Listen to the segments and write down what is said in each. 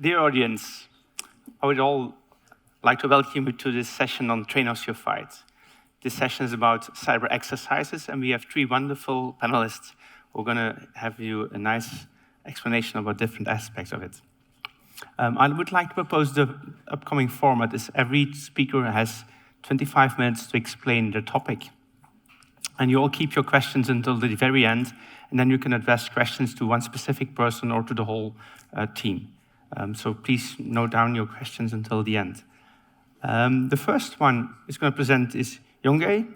Dear audience, I would all like to welcome you to this session on Train Us Your Fight. This session is about cyber exercises, and we have three wonderful panelists who are going to have you a nice explanation about different aspects of it. I would like to propose the upcoming format is every speaker has 25 minutes to explain the topic. And you all keep your questions until the very end, and then you can address questions to one specific person or to the whole team. So please note down your questions until the end. The first one is going to present is Youngjae.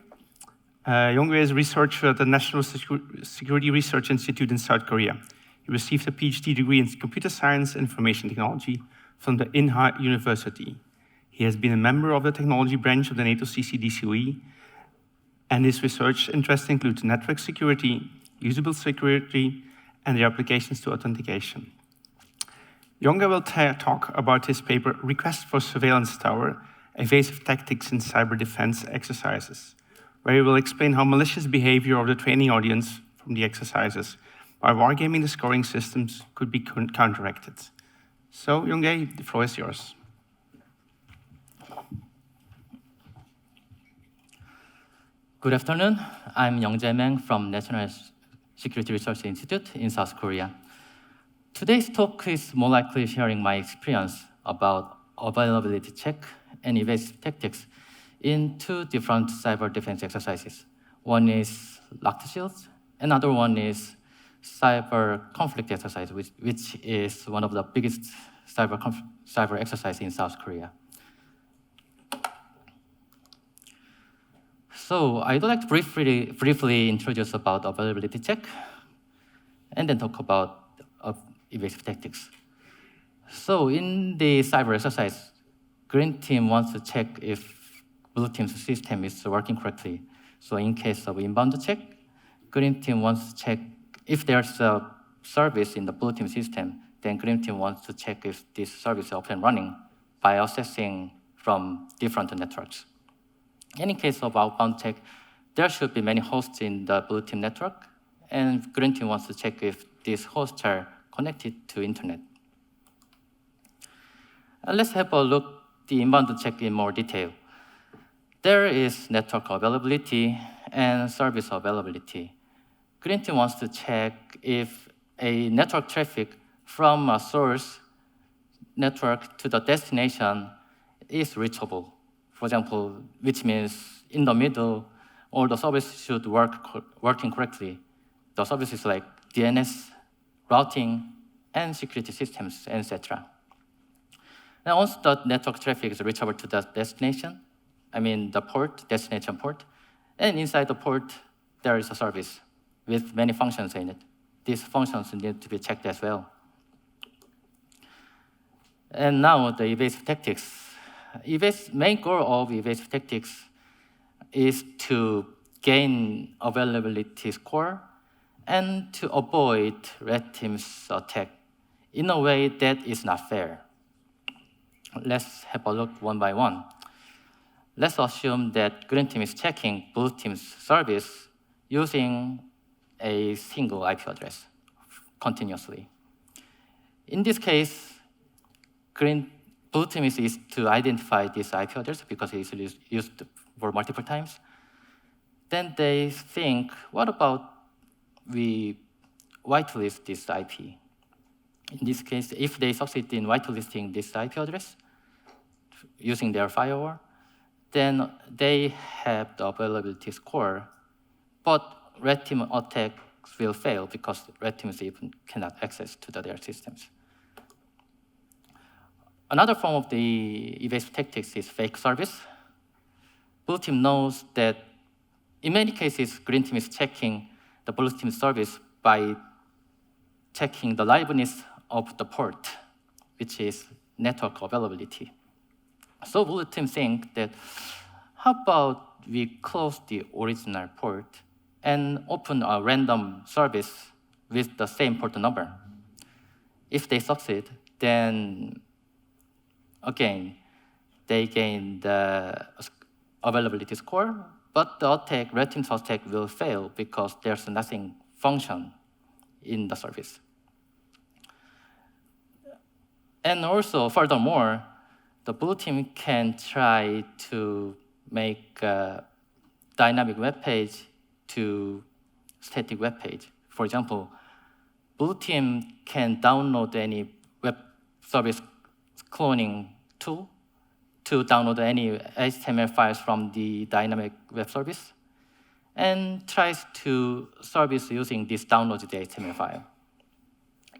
Youngjae is a researcher at the National Security Research Institute in South Korea. He received a PhD degree in computer science and information technology from the Inha University. He has been a member of the technology branch of the NATO CCDCOE, and his research interests include network security, usable security, and the applications to authentication. Youngjae will talk about his paper, Request for Surveillance Tower, Evasive Tactics in Cyber Defense Exercises, where he will explain how malicious behavior of the training audience from the exercises by wargaming the scoring systems could be counteracted. So, Youngjae, the floor is yours. Good afternoon. I'm Youngjae Maeng from National Security Research Institute in South Korea. Today's talk is more likely sharing my experience about availability check and evasive tactics in two different cyber defense exercises. One is locked shields, another one is cyber conflict exercise, which is one of the biggest cyber exercise in South Korea. So I'd like to briefly introduce about availability check and then talk about evasive tactics. So in the cyber exercise, green team wants to check if blue team's system is working correctly. So in case of inbound check, green team wants to check if there's a service in the blue team system, then green team wants to check if this service is up and running by accessing from different networks. And in case of outbound check, there should be many hosts in the blue team network, and green team wants to check if these hosts are connected to internet. Let's have a look at the inbound check in more detail. There is network availability and service availability. Green team wants to check if a network traffic from a source network to the destination is reachable. For example, which means in the middle, all the services should working correctly. The services like DNS, routing, and security systems, etc. Now, once the network traffic is reachable to the destination, I mean the port, destination port, and inside the port, there is a service with many functions in it. These functions need to be checked as well. And now the evasive tactics. Main goal of evasive tactics is to gain availability score and to avoid red team's attack in a way that is not fair. Let's have a look one by one. Let's assume that green team is checking blue team's service using a single IP address continuously. In this case, blue team is to identify this IP address because it is used for multiple times. Then they think, what about we whitelist this IP? In this case, if they succeed in whitelisting this IP address using their firewall, then they have the availability score, but red team attacks will fail because red teams even cannot access to their systems. Another form of the evasive tactics is fake service. Blue team knows that in many cases, green team is checking the blue team service by checking the liveness of the port, which is network availability. So blue team think that, how about we close the original port and open a random service with the same port number? If they succeed, then again, they gain the availability score, but the red team's attack will fail because there's nothing function in the service. And also, furthermore, the blue team can try to make a dynamic web page to static web page. For example, blue team can download any web service cloning tool to download any HTML files from the dynamic web service and tries to service using this downloaded HTML file.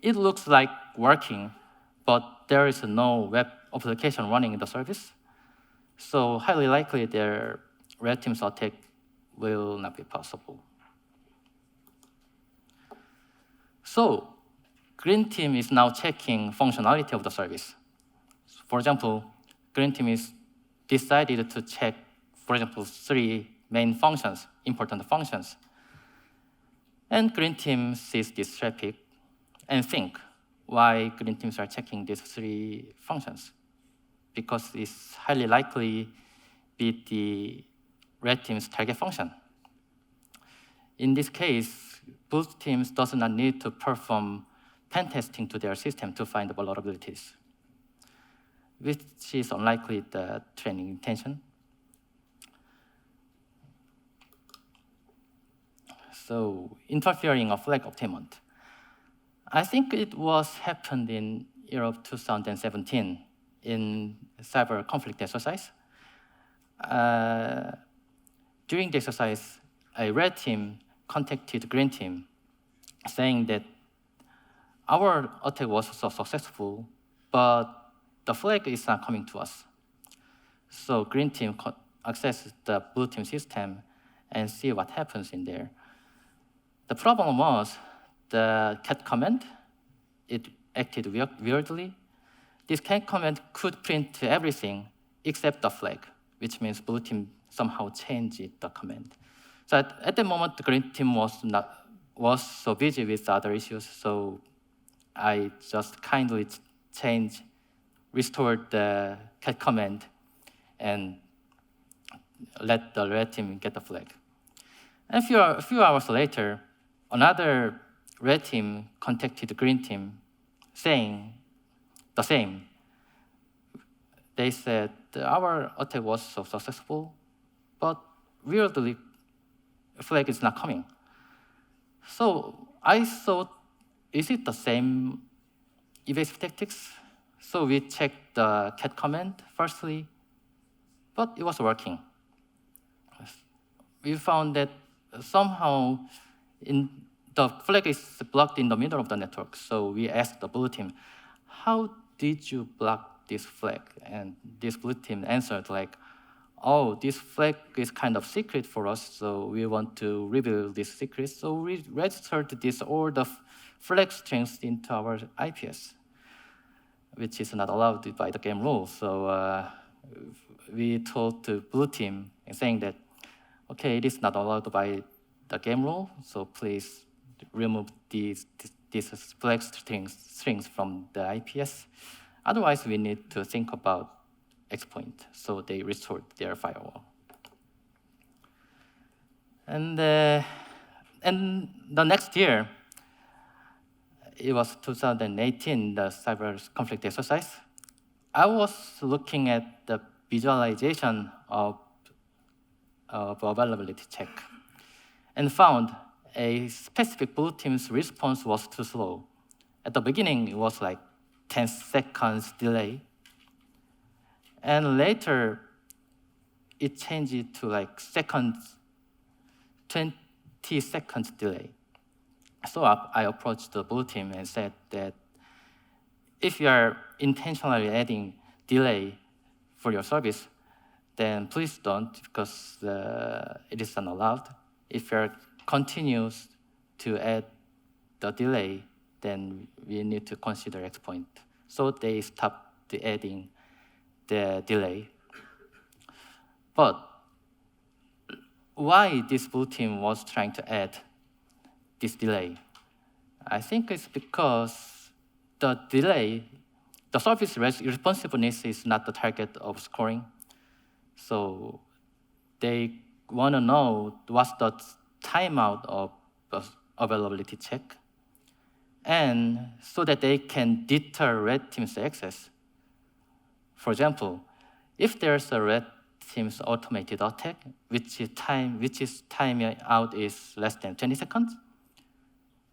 It looks like working, but there is no web application running in the service. So highly likely their red team's attack will not be possible. So green team is now checking functionality of the service. For example, green team is decided to check, for example, 3 main functions, important functions. And green team sees this traffic and think why green teams are checking these 3 functions. Because it's highly likely be the red team's target function. In this case, blue teams does not need to perform pen testing to their system to find the vulnerabilities, which is unlikely the training intention. So interfering of flag obtainment. I think it was happened in Europe 2017 in cyber conflict exercise. During the exercise, a red team contacted green team saying that our attack was so successful, but the flag is not coming to us. So green team accesses the blue team system and see what happens in there. The problem was the cat command, it acted weirdly. This cat command could print everything except the flag, which means blue team somehow changed the command. So at the moment, the green team was so busy with other issues, so I just kindly restored the cat command and let the red team get the flag. And a few hours later, another red team contacted the green team saying the same. They said, our attack was so successful, but weirdly, flag is not coming. So I thought, is it the same evasive tactics? So we checked the cat command firstly, but it was working. We found that somehow the flag is blocked in the middle of the network. So we asked the blue team, how did you block this flag? And this blue team answered like, oh, this flag is kind of secret for us, so we want to reveal this secret. So we registered all the flag strings into our IPS, which is not allowed by the game rule. So we told the blue team saying that, okay, it is not allowed by the game rule, so please remove these flag strings from the IPS. Otherwise, we need to think about exploit. So they restored their firewall. And the next year, it was 2018, the cyber conflict exercise. I was looking at the visualization of availability check and found a specific blue team's response was too slow. At the beginning, it was like 10 seconds delay. And later, it changed to like 20 seconds delay. So I approached the blue team and said that if you are intentionally adding delay for your service, then please don't, because it is not allowed. If you continues to add the delay, then we need to consider exploit. So they stopped adding the delay. But why this blue team was trying to add this delay? I think it's because the delay, the service responsiveness is not the target of scoring. So they want to know what's the timeout of availability check. and so that they can deter red team's access. For example, if there's a red team's automated attack, which time out is less than 20 seconds,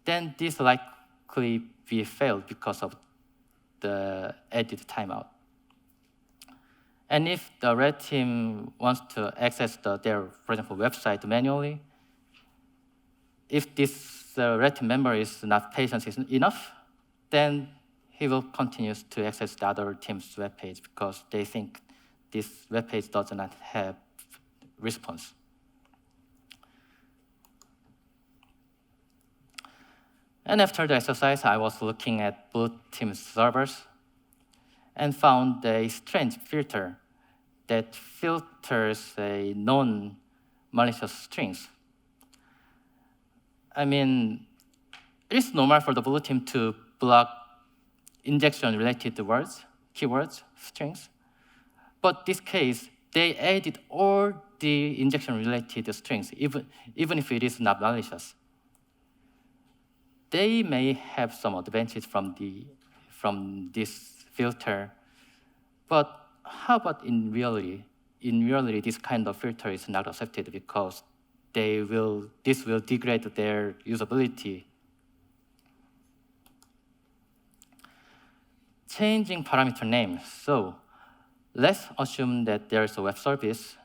then this likely be failed because of the added timeout. And if the red team wants to access their, for example, website manually, if this red team member is not patient enough, then he will continue to access the other team's web page because they think this web page does not have response. And after the exercise, I was looking at blue team's servers and found a strange filter that filters a non-malicious strings. I mean, it is normal for the blue team to block injection-related words, keywords, strings. But this case, they added all the injection-related strings, even if it is not malicious. They may have some advantage from this filter, but how about in reality? In reality, this kind of filter is not accepted because this will degrade their usability. Changing parameter name. So let's assume that there's a web service,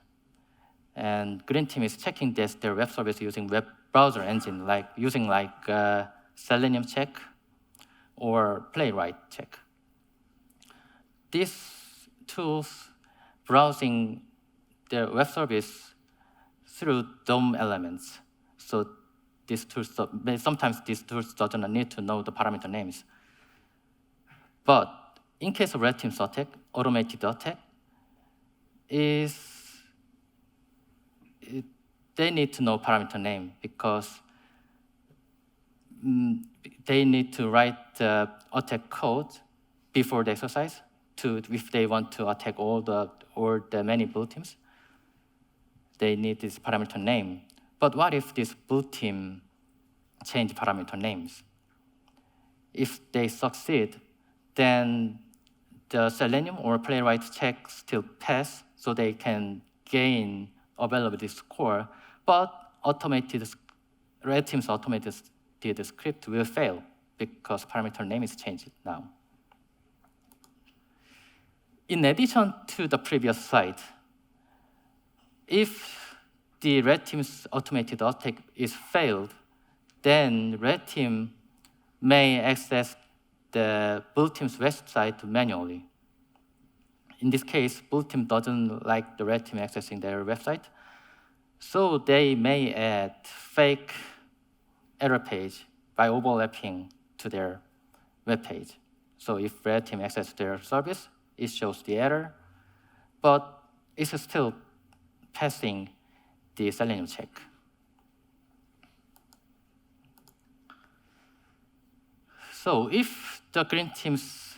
and green team is checking their web service using web browser engine, using Selenium check or Playwright check. These tools browsing their web service through DOM elements. So sometimes these tools don't need to know the parameter names. But in case of red team's attack, automated attack, they need to know parameter name because they need to write the attack code before the exercise if they want to attack all the many blue teams. They need this parameter name. But what if this blue team change parameter names? If they succeed, then the Selenium or Playwright check still pass, so they can gain availability score, but red team's automated script will fail because parameter name is changed now. In addition to the previous slide, if the red team's automated attack is failed, then red team may access the blue team's website manually. In this case, blue team doesn't like the red team accessing their website, so they may add fake error page by overlapping to their web page. So if red team accesses their service, it shows the error, but it's still passing the Selenium check. So if the green team's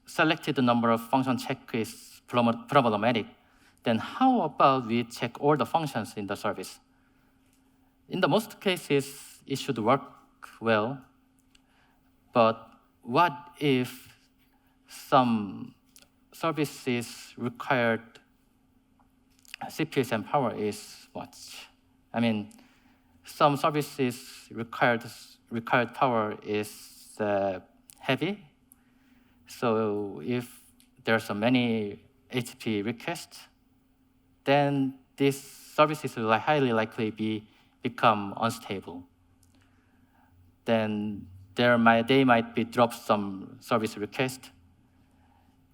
selected number of function check is problematic, then how about we check all the functions in the service? In the most cases, it should work well, but what if some services required CPS and power is much? I mean, some services required power is heavy. So if there's so many HTTP requests, then these services will highly likely become unstable. Then they might be drop some service request.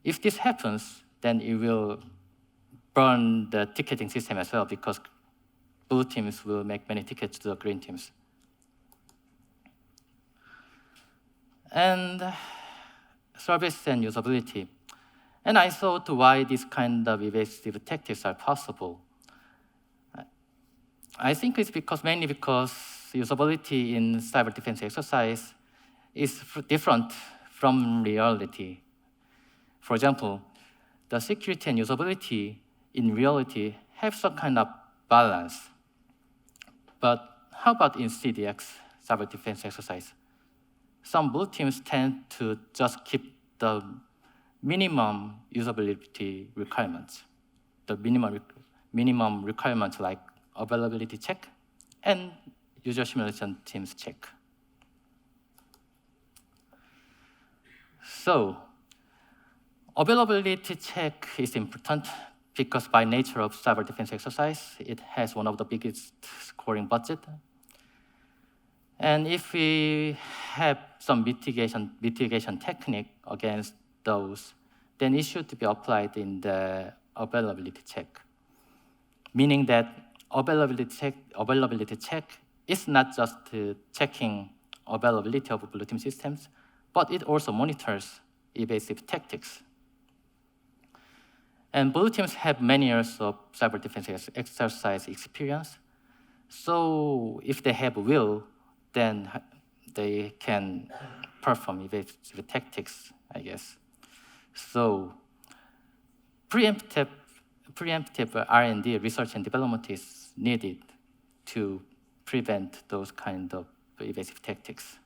If this happens, then it will burn the ticketing system as well because blue teams will make many tickets to the green teams. And service and usability. And I thought why this kind of evasive tactics are possible. I think it's mainly because usability in cyber defense exercise is different from reality. For example, the security and usability in reality have some kind of balance. But how about in CDX, cyber defense exercise? some blue teams tend to just keep the minimum usability requirements, the minimum requirements like availability check and user simulation teams check. So availability check is important because by nature of cyber defense exercise, it has one of the biggest scoring budget. And if we have some mitigation technique against those, then it should be applied in the availability check. Meaning that availability check is not just checking availability of blue team systems, but it also monitors evasive tactics. And blue teams have many years of cyber defense exercise experience. So if they have will, then they can perform evasive tactics, I guess. So preemptive R&D, research and development is needed to prevent those kind of evasive tactics.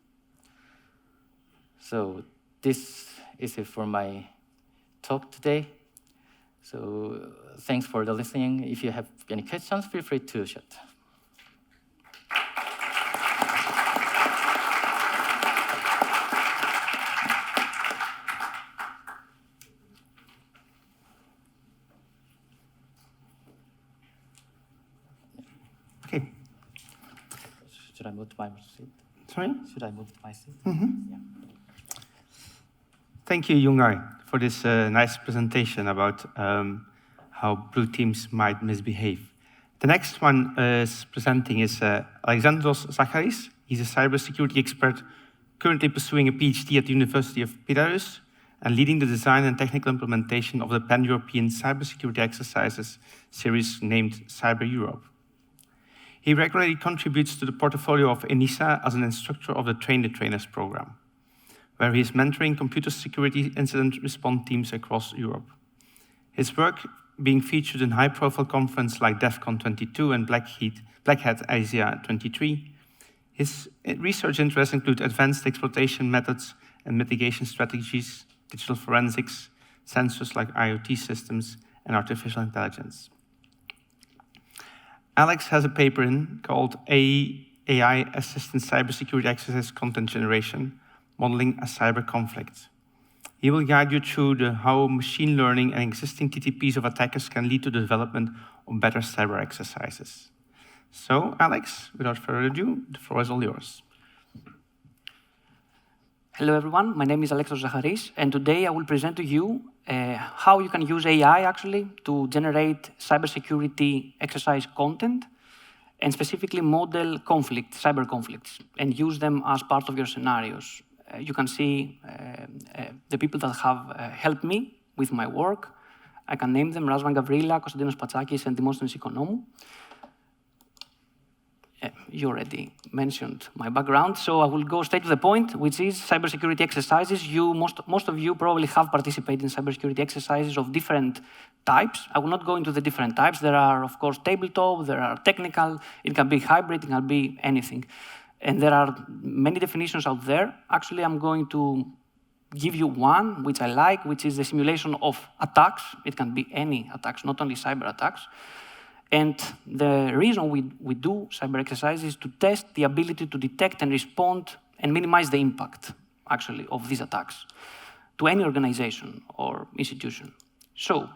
So this is it for my talk today. So thanks for the listening. If you have any questions, feel free to shoot. Okay. Should I move to my seat? Sorry? Should I move to my seat? Mm-hmm. Yeah. Thank you, Youngjae, for this nice presentation about how blue teams might misbehave. The next one is presenting is Alexandros Zacharis. He's a cybersecurity expert currently pursuing a PhD at the University of Piraeus and leading the design and technical implementation of the pan-European cybersecurity exercises series named Cyber Europe. He regularly contributes to the portfolio of ENISA as an instructor of the Train the Trainers program, where he is mentoring computer security incident response teams across Europe. His work being featured in high-profile conferences like DEF CON 22 and Black Hat Asia 23. His research interests include advanced exploitation methods and mitigation strategies, digital forensics, sensors like IoT systems, and artificial intelligence. Alex has a paper called AI-Assisted Cybersecurity Exercise Content Generation, Modeling a Cyber Conflict. He will guide you through how machine learning and existing TTPs of attackers can lead to the development of better cyber exercises. So, Alex, without further ado, the floor is all yours. Hello, everyone. My name is Alexandros Zacharis, and today I will present to you how you can use AI, actually, to generate cybersecurity exercise content, and specifically model cyber conflicts, and use them as part of your scenarios. You can see the people that have helped me with my work. I can name them: Razvan Gavrila, Konstantinos Patsakis, and Demosthenes Economou. You already mentioned my background, so I will go straight to the point, which is cybersecurity exercises. Most of you probably have participated in cybersecurity exercises of different types. I will not go into the different types. There are, of course, tabletop, there are technical, it can be hybrid, it can be anything. And there are many definitions out there. Actually, I'm going to give you one, which I like, which is the simulation of attacks. It can be any attacks, not only cyber attacks. And the reason we do cyber exercises is to test the ability to detect and respond and minimize the impact, actually, of these attacks to any organization or institution. So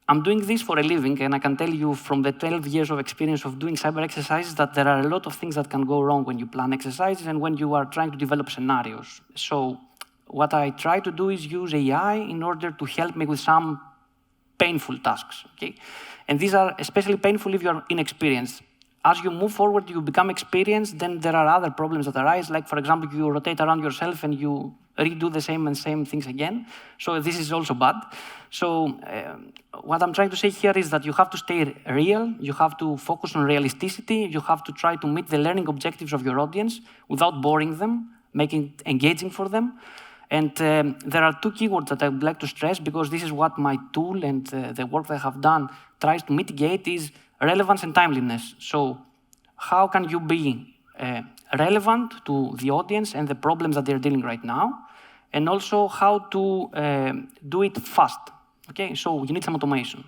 I'm doing this for a living, and I can tell you from the 12 years of experience of doing cyber exercises that there are a lot of things that can go wrong when you plan exercises and when you are trying to develop scenarios. So what I try to do is use AI in order to help me with some painful tasks, okay? And these are especially painful if you're inexperienced. As you move forward, you become experienced, then there are other problems that arise, like, for example, you rotate around yourself and you redo the same things again. So this is also bad. So what I'm trying to say here is that you have to stay real, you have to focus on realisticity, you have to try to meet the learning objectives of your audience without boring them, making it engaging for them. And there are two keywords that I would like to stress, because this is what my tool and the work that I have done tries to mitigate, is relevance and timeliness. So how can you be relevant to the audience and the problems that they're dealing right now, and also how to do it fast. Okay, so you need some automation.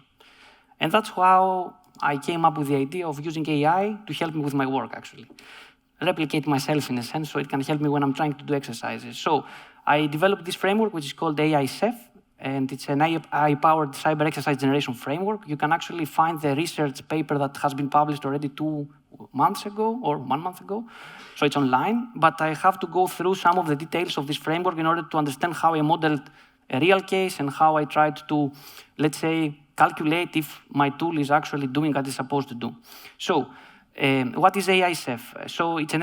And that's how I came up with the idea of using AI to help me with my work, actually. Replicate myself in a sense, so it can help me when I'm trying to do exercises. So I developed this framework, which is called AI Chef, and it's an AI-powered cyber exercise generation framework. You can actually find the research paper that has been published already 2 months ago, or 1 month ago. So it's online, but I have to go through some of the details of this framework in order to understand how I modeled a real case and how I tried to, let's say, calculate if my tool is actually doing what it's supposed to do. So what is AI Chef? So it's a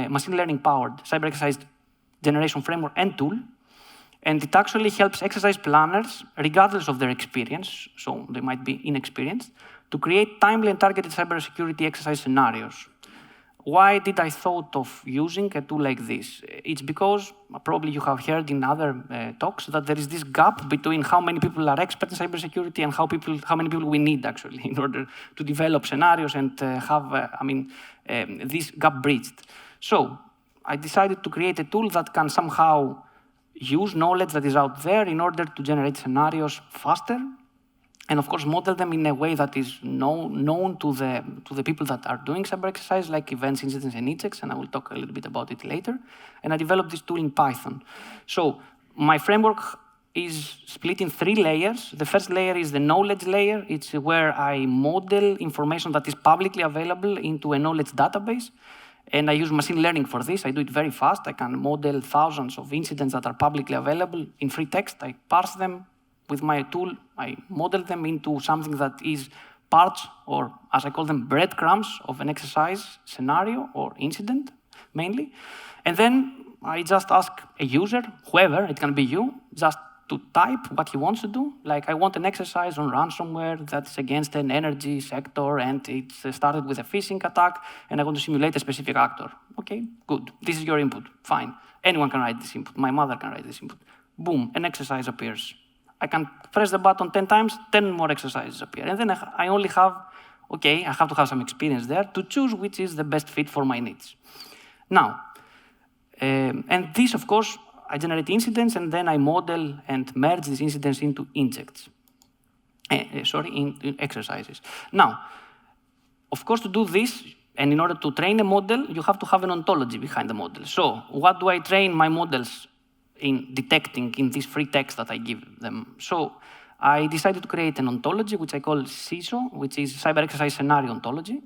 machine learning-powered cyber exercise generation framework and tool. And it actually helps exercise planners, regardless of their experience, so they might be inexperienced, to create timely and targeted cybersecurity exercise scenarios. Why did I thought of using a tool like this? It's because, probably you have heard in other talks, that there is this gap between how many people are experts in cybersecurity and how many people we need, actually, in order to develop scenarios and have, this gap bridged. So I decided to create a tool that can somehow use knowledge that is out there in order to generate scenarios faster, and of course model them in a way that is known to the people that are doing cyber exercise, like events, incidents, and injects, and I will talk a little bit about it later. And I developed this tool in Python. So my framework is split in 3 layers. The first layer is the knowledge layer. It's where I model information that is publicly available into a knowledge database. And I use machine learning for this. I do it very fast. I can model thousands of incidents that are publicly available in free text. I parse them with my tool. I model them into something that is parts, or as I call them, breadcrumbs of an exercise scenario or incident, mainly. And then I just ask a user, whoever, it can be you, just to type what he wants to do. Like, I want an exercise on ransomware that's against an energy sector, and it started with a phishing attack, and I want to simulate a specific actor. Okay, good. This is your input. Fine. Anyone can write this input. My mother can write this input. Boom, an exercise appears. I can press the button 10 times, 10 more exercises appear. And then I only have, okay, I have to have some experience there to choose which is the best fit for my needs. Now, and this, of course, I generate incidents, and then I model and merge these incidents into injects. In exercises. Now, of course, to do this, and in order to train a model, you have to have an ontology behind the model. So what do I train my models in detecting in this free text that I give them? So I decided to create an ontology, which I call CISO, which is Cyber Exercise Scenario Ontology.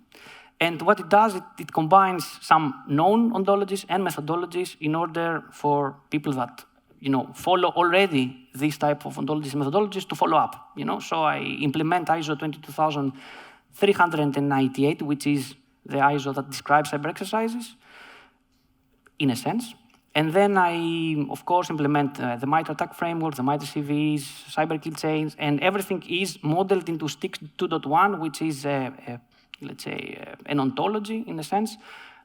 And what it does, it combines some known ontologies and methodologies in order for people that follow already this type of ontologies and methodologies to follow up. So I implement ISO 22398, which is the ISO that describes cyber exercises, in a sense. And then I, of course, implement the MITRE ATT&CK framework, the MITRE CVs, cyber kill chains, and everything is modeled into STIX 2.1, which is let's say, an ontology, in a sense,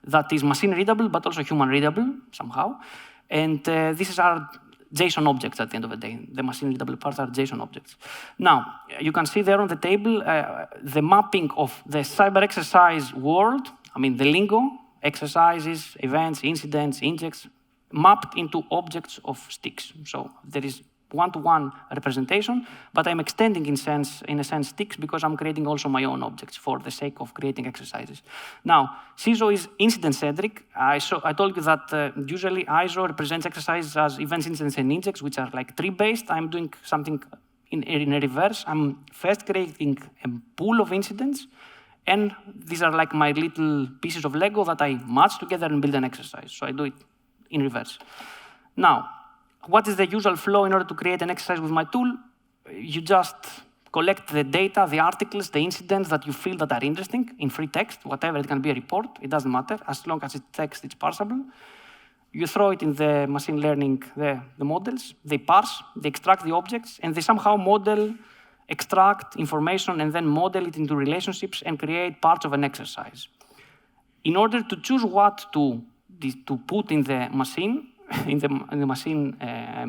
that is machine-readable, but also human-readable, somehow. And these are JSON objects at the end of the day. The machine-readable parts are JSON objects. Now, you can see there on the table the mapping of the cyber exercise world, the lingo, exercises, events, incidents, injects, mapped into objects of STIX. So there is one-to-one representation, but I'm extending in a sense STIX because I'm creating also my own objects for the sake of creating exercises. Now, CISO is incident-centric. I told you that usually ISO represents exercises as events, incidents, and injects, which are like tree-based. I'm doing something in a reverse. I'm first creating a pool of incidents, and these are like my little pieces of Lego that I match together and build an exercise. So I do it in reverse. Now, what is the usual flow in order to create an exercise with my tool? You just collect the data, the articles, the incidents that you feel that are interesting in free text, whatever, it can be a report, it doesn't matter, as long as it's text, it's parsable. You throw it in the machine learning, the models, they parse, they extract the objects, and they somehow model, extract information, and then model it into relationships and create parts of an exercise. In order to choose what to put in the machine, in the machine,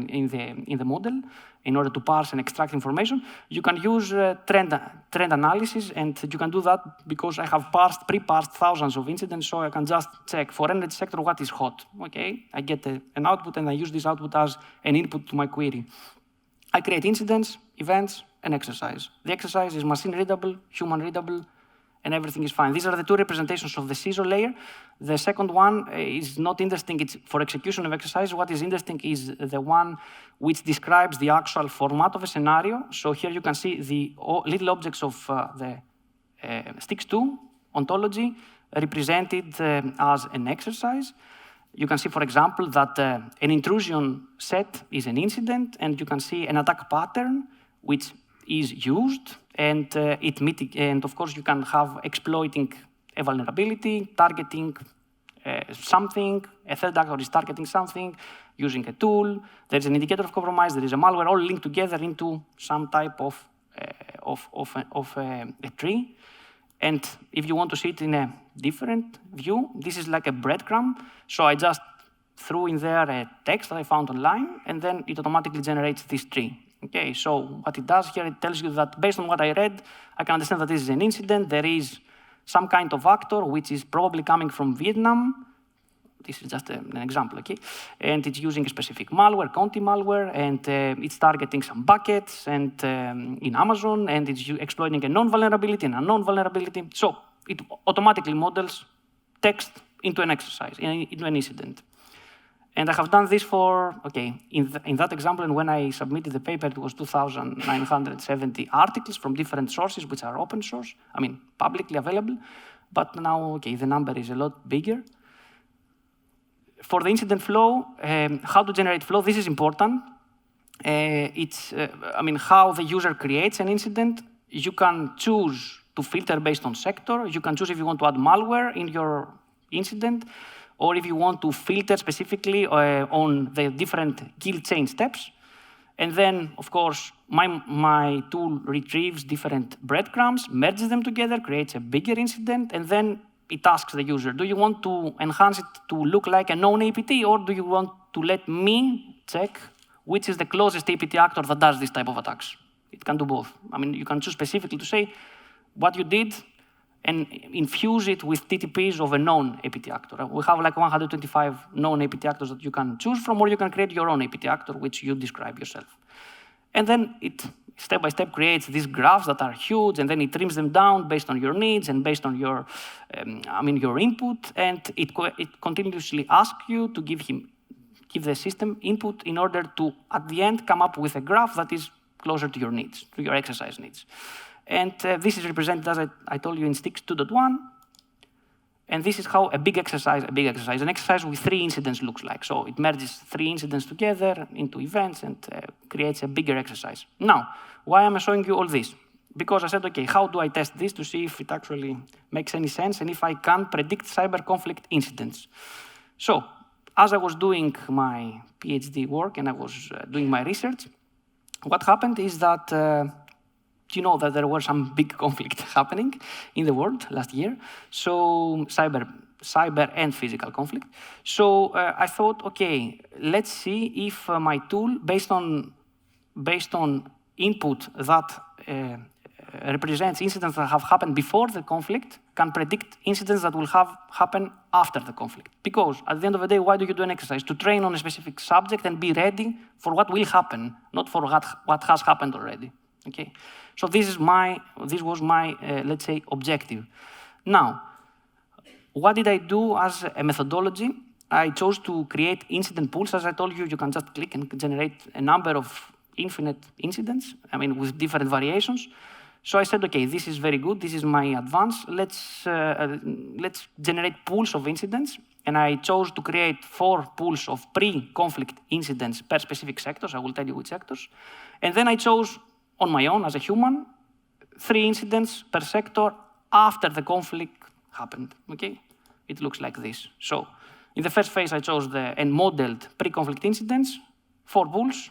in the model, in order to parse and extract information. You can use trend analysis, and you can do that because I have pre-parsed thousands of incidents, so I can just check for energy sector what is hot. Okay, I get an output, and I use this output as an input to my query. I create incidents, events, and exercise. The exercise is machine readable, human readable, and everything is fine. These are the two representations of the CISO layer. The second one is not interesting. It's for execution of exercise. What is interesting is the one which describes the actual format of a scenario. So here you can see the little objects of the STIX2 ontology represented as an exercise. You can see, for example, that an intrusion set is an incident, and you can see an attack pattern which is used, and and of course you can have exploiting a vulnerability, targeting something, a third actor is targeting something, using a tool, there's an indicator of compromise, there is a malware, all linked together into some type of a tree. And if you want to see it in a different view, this is like a breadcrumb. So I just threw in there a text that I found online, and then it automatically generates this tree. Okay, so what it does here, it tells you that based on what I read, I can understand that this is an incident. There is some kind of actor which is probably coming from Vietnam. This is just an example, okay? And it's using a specific malware, Conti malware, and it's targeting some buckets and in Amazon, and it's exploiting a known vulnerability and a known vulnerability. So it automatically models text into an exercise, into an incident. And I have done this for, okay, in that example, and when I submitted the paper, it was 2,970 articles from different sources, which are open source, I mean, publicly available. But now, okay, the number is a lot bigger. For the incident flow, how to generate flow, this is important. It's, I mean, how the user creates an incident. You can choose to filter based on sector. You can choose if you want to add malware in your incident, or if you want to filter specifically on the different kill chain steps. And then, of course, my tool retrieves different breadcrumbs, merges them together, creates a bigger incident, and then it asks the user, do you want to enhance it to look like a known APT, or do you want to let me check which is the closest APT actor that does this type of attacks? It can do both. I mean, you can choose specifically to say what you did and infuse it with TTPs of a known APT actor. We have like 125 known APT actors that you can choose from, or you can create your own APT actor, which you describe yourself. And then it step by step creates these graphs that are huge, and then it trims them down based on your needs and based on your, your input, and it continuously asks you to give the system input in order to, at the end, come up with a graph that is closer to your needs, to your exercise needs. And this is represented, as I told you, in STIX 2.1. And this is how an exercise with 3 incidents looks like. So it merges 3 incidents together into events and creates a bigger exercise. Now, why am I showing you all this? Because I said, okay, how do I test this to see if it actually makes any sense and if I can predict cyber conflict incidents? So, as I was doing my PhD work and I was doing my research, what happened is that you know that there were some big conflict happening in the world last year. So cyber and physical conflict. So I thought, okay, let's see if my tool, based on input that represents incidents that have happened before the conflict, can predict incidents that will happen after the conflict. Because at the end of the day, why do you do an exercise? To train on a specific subject and be ready for what will happen, not for what has happened already. Okay, so this was my let's say, objective. Now, what did I do as a methodology? I chose to create incident pools. As I told you, you can just click and generate a number of infinite incidents, with different variations. So I said, okay, this is very good. This is my advance. Let's generate pools of incidents. And I chose to create 4 pools of pre-conflict incidents per specific sectors. I will tell you which sectors. And then I chose, on my own, as a human, 3 incidents per sector after the conflict happened, okay? It looks like this. So, in the first phase, I chose and modeled pre-conflict incidents, 4 pools.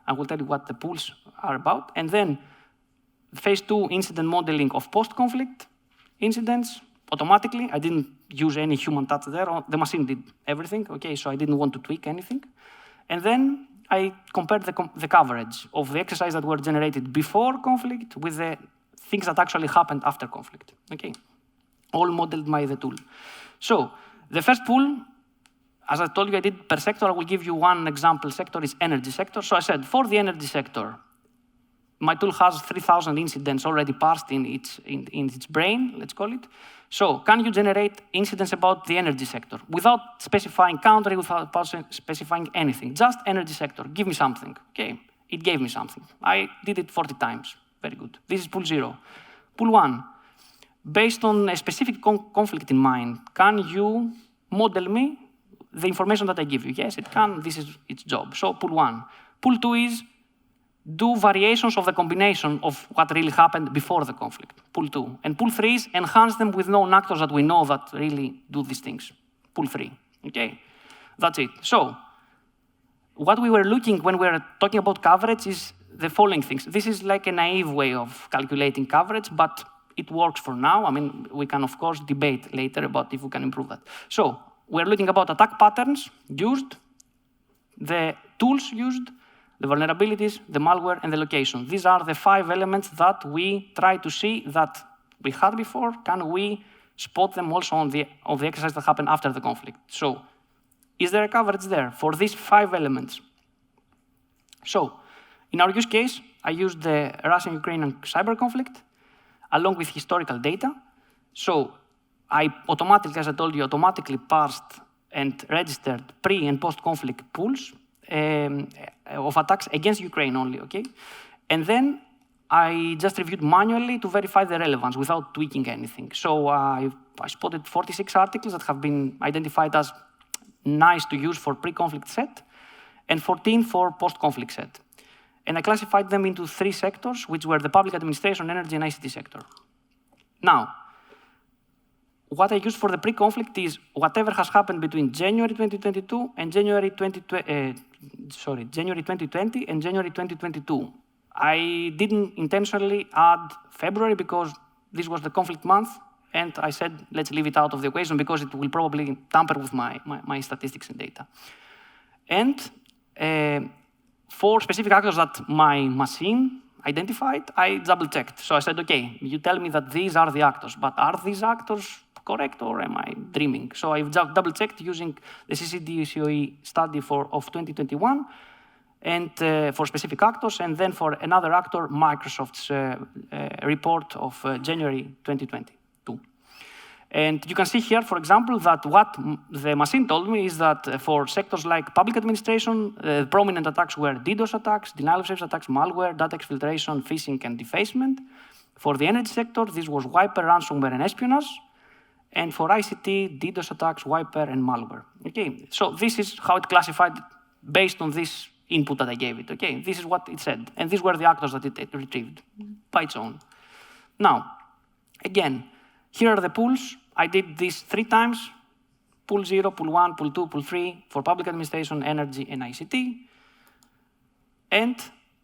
I will tell you what the pools are about. And then, phase 2, incident modeling of post-conflict incidents, automatically. I didn't use any human touch there. The machine did everything, okay? So I didn't want to tweak anything. And then I compared the coverage of the exercises that were generated before conflict with the things that actually happened after conflict, okay? All modeled by the tool. So the first pool, as I told you, I did per sector. I will give you one example sector, is energy sector. So I said, for the energy sector, my tool has 3,000 incidents already parsed in its brain, let's call it. So can you generate incidents about the energy sector without specifying country, without specifying anything? Just energy sector, give me something. Okay, it gave me something. I did it 40 times, very good. This is pool 0. Pool 1, based on a specific conflict in mind, can you model me the information that I give you? Yes, it can, this is its job. So pool 1. Pool 2 is do variations of the combination of what really happened before the conflict, pool 2. And pool 3 is enhance them with known actors that we know that really do these things, pool 3, okay? That's it. So what we were looking when we were talking about coverage is the following things. This is like a naive way of calculating coverage, but it works for now. I mean, we can, of course, debate later about if we can improve that. So we're looking about attack patterns used, the tools used, the vulnerabilities, the malware, and the location. These are the 5 elements that we try to see that we had before. Can we spot them also on the exercise that happened after the conflict? So is there a coverage there for these 5 elements? So in our use case, I used the Russian-Ukrainian cyber conflict along with historical data. So I automatically, as I told you, automatically parsed and registered pre- and post-conflict pools of attacks against Ukraine only, okay? And then I just reviewed manually to verify the relevance without tweaking anything. So I spotted 46 articles that have been identified as nice to use for pre-conflict set and 14 for post-conflict set. And I classified them into 3 sectors, which were the public administration, energy, and ICT sector. Now, what I used for the pre-conflict is whatever has happened between January 2022 and January 2020 and January 2022. I didn't intentionally add February because this was the conflict month, and I said, let's leave it out of the equation because it will probably tamper with my statistics and data. And for specific actors that my machine identified, I double-checked. So I said, okay, you tell me that these are the actors, but are these actors correct or am I dreaming? So I've double-checked using the CCDCOE study of 2021 and for specific actors, and then for another actor, Microsoft's report of January 2022. And you can see here, for example, that what the machine told me is that for sectors like public administration, prominent attacks were DDoS attacks, denial of service attacks, malware, data exfiltration, phishing, and defacement. For the energy sector, this was wiper, ransomware, and espionage. And for ICT, DDoS attacks, wiper, and malware. Okay, so this is how it classified based on this input that I gave it. Okay, this is what it said. And these were the actors that it retrieved by its own. Now, again, here are the pools. I did this 3 times, pool 0, pool 1, pool 2, pool 3, for public administration, energy, and ICT. And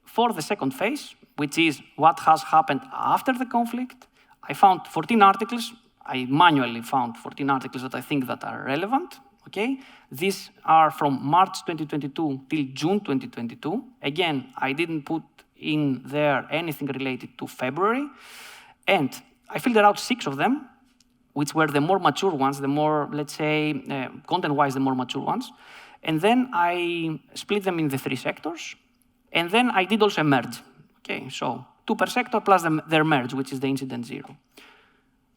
for the second phase, which is what has happened after the conflict, I found 14 articles. I manually found 14 articles that I think that are relevant, okay? These are from March 2022 till June 2022. Again, I didn't put in there anything related to February. And I filtered out 6 of them, which were the more mature ones, the more, let's say, content-wise, the more mature ones. And then I split them in the 3 sectors. And then I did also a merge. Okay, so 2 per sector plus their merge, which is the incident 0.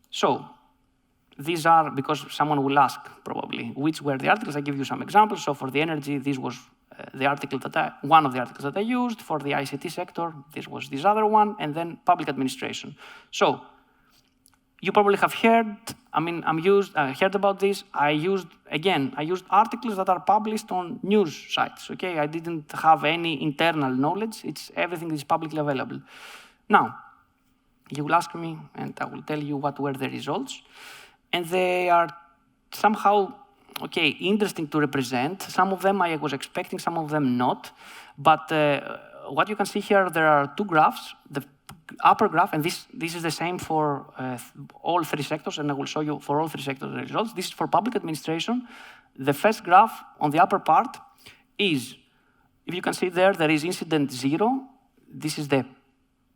So these are, because someone will ask probably, which were the articles. I give you some examples. So for the energy, this was the article that one of the articles that I used. For the ICT sector, this was this other one. And then public administration. So you probably have heard, heard about this. I used articles that are published on news sites, okay? I didn't have any internal knowledge. Everything is publicly available. Now, you will ask me, and I will tell you what were the results. And they are somehow, okay, interesting to represent. Some of them I was expecting, some of them not. But what you can see here, there are 2 graphs. The upper graph, and this is the same for all three sectors, and I will show you for all three sectors the results. This is for public administration. The first graph on the upper part is, if you can see there, there is incident 0. This is the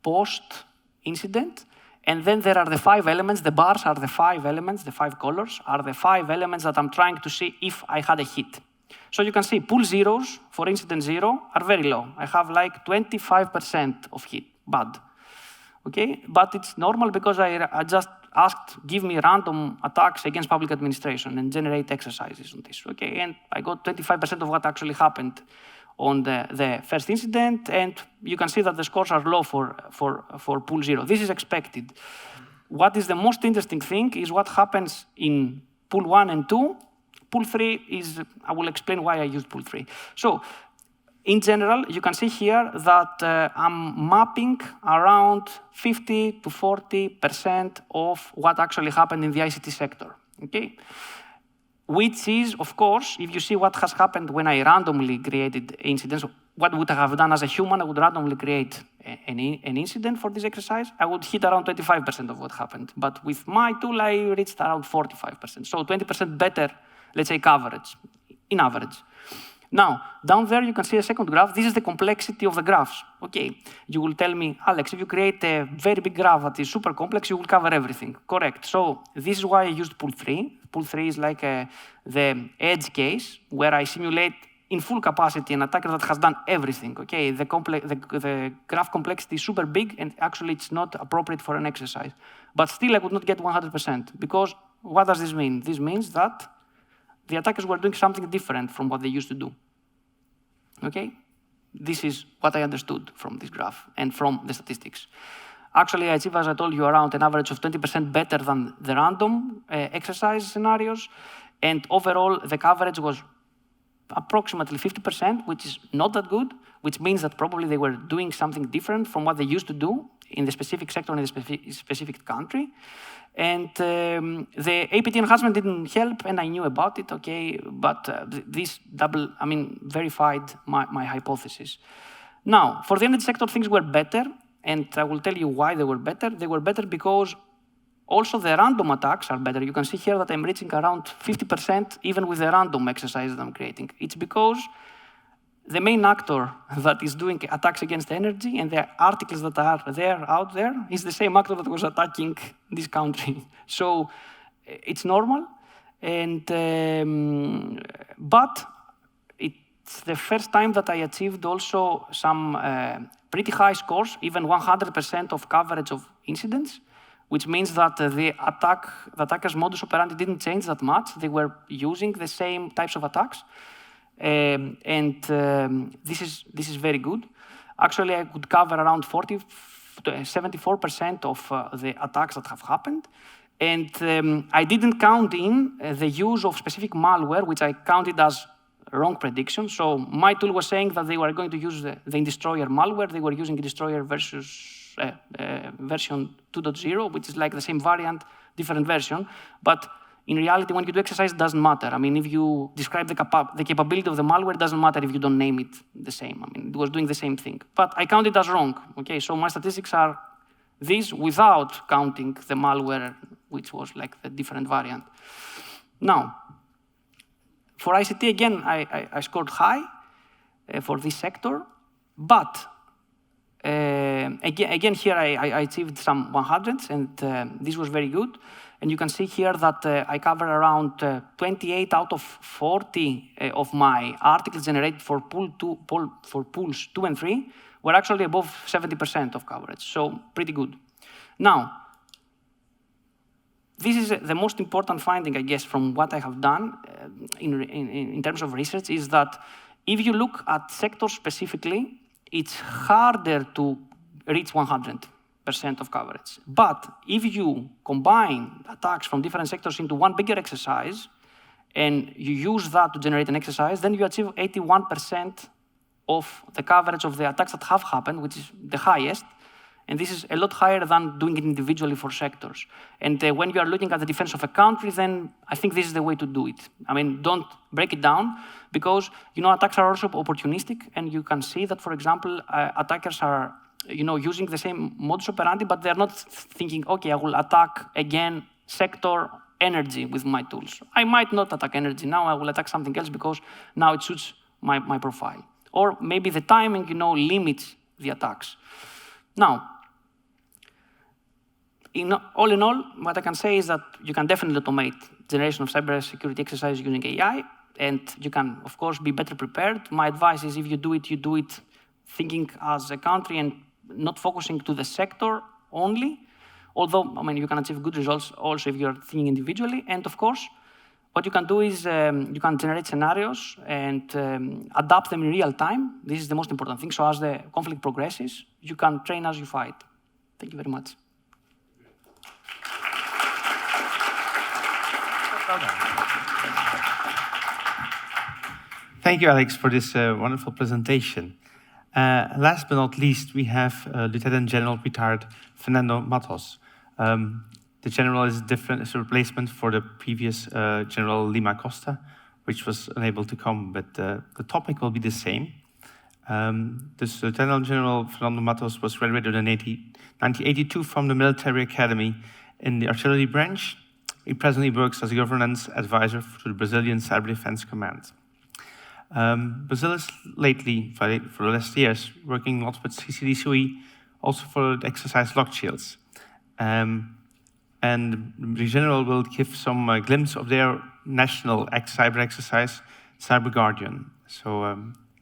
post-incident. And then there are the 5 elements. The bars are the 5 elements, the 5 colors are the 5 elements that I'm trying to see if I had a hit. So you can see pool zeros for incident 0 are very low. I have like 25% of hit, bad. Okay, but it's normal because I just asked, give me random attacks against public administration and generate exercises on this. Okay, and I got 25% of what actually happened on the first incident, and you can see that the scores are low for pool 0. This is expected. What is the most interesting thing is what happens in pool 1 and 2. Pool 3 is, I will explain why I used pool 3. So, in general, you can see here that I'm mapping around 50 to 40% of what actually happened in the ICT sector, okay? Which is, of course, if you see what has happened when I randomly created incidents, what would I have done as a human? I would randomly create an incident for this exercise. I would hit around 25% of what happened. But with my tool, I reached around 45%. So 20% better, let's say, coverage, in average. Now, down there, you can see a second graph. This is the complexity of the graphs. Okay, you will tell me, Alex, if you create a very big graph that is super complex, you will cover everything. Correct. So this is why I used pool 3. Pool 3 is like the edge case, where I simulate in full capacity an attacker that has done everything. Okay, the graph complexity is super big, and actually it's not appropriate for an exercise. But still, I would not get 100%, because what does this mean? This means that the attackers were doing something different from what they used to do. Okay? This is what I understood from this graph and from the statistics. Actually, I achieved, as I told you, around an average of 20% better than the random exercise scenarios. And overall, the coverage was approximately 50%, which is not that good, which means that probably they were doing something different from what they used to do in the specific sector in the specific country. And the APT enhancement didn't help, and I knew about it, okay, but this verified my hypothesis. Now, for the energy sector, things were better, and I will tell you why they were better. They were better because also the random attacks are better. You can see here that I'm reaching around 50% even with the random exercise that I'm creating. It's because the main actor that is doing attacks against energy and the articles that are out there is the same actor that was attacking this country. So it's normal, and but it's the first time that I achieved also some pretty high scores, even 100% of coverage of incidents, which means that the attacker's modus operandi didn't change that much. They were using the same types of attacks. This is very good. Actually, I could cover around 74% of the attacks that have happened. And I didn't count in the use of specific malware, which I counted as wrong prediction. So my tool was saying that they were going to use the Destroyer malware. They were using Destroyer versus version 2.0, which is like the same variant, different version. But in reality, when you do exercise, it doesn't matter. I mean, if you describe the capability of the malware, it doesn't matter if you don't name it the same. I mean, it was doing the same thing. But I count it as wrong. Okay, so my statistics are these without counting the malware, which was like the different variant. Now, for ICT, again, I scored high for this sector. But again, here I achieved some 100s, and this was very good. And you can see here that I cover around 28 out of 40 of my articles generated for pools 2 and 3 were actually above 70% of coverage. So pretty good. Now, this is the most important finding, I guess, from what I have done in terms of research, is that if you look at sectors specifically, it's harder to reach 100% of coverage. But if you combine attacks from different sectors into one bigger exercise, and you use that to generate an exercise, then you achieve 81% of the coverage of the attacks that have happened, which is the highest. And this is a lot higher than doing it individually for sectors. And when you are looking at the defense of a country, then I think this is the way to do it. I mean, don't break it down, because, you know, attacks are also opportunistic, and you can see that, for example, attackers are using the same modus operandi, but they're not thinking, okay, I will attack again sector energy with my tools. I might not attack energy now, I will attack something else because now it suits my profile. Or maybe the timing, limits the attacks. Now, all in all, what I can say is that you can definitely automate generation of cybersecurity exercises using AI, and you can, of course, be better prepared. My advice is if you do it thinking as a country and not focusing to the sector only, although, you can achieve good results also if you're thinking individually. And of course, what you can do is you can generate scenarios and adapt them in real time. This is the most important thing. So as the conflict progresses, you can train as you fight. Thank you very much. Thank you, Alex, for this wonderful presentation. Last but not least, we have Lieutenant General retired Fernando Matos. The general is different as a replacement for the previous General Lima Costa, which was unable to come, but the topic will be the same. This Lieutenant General Fernando Matos was graduated in 1982 from the Military Academy in the Artillery Branch. He presently works as a governance advisor to the Brazilian Cyber Defense Command. Brazil is lately, for the last years, working a lot with CCDCOE, also for the exercise lock shields. And the general will give some glimpse of their national cyber exercise, Cyber Guardian. So,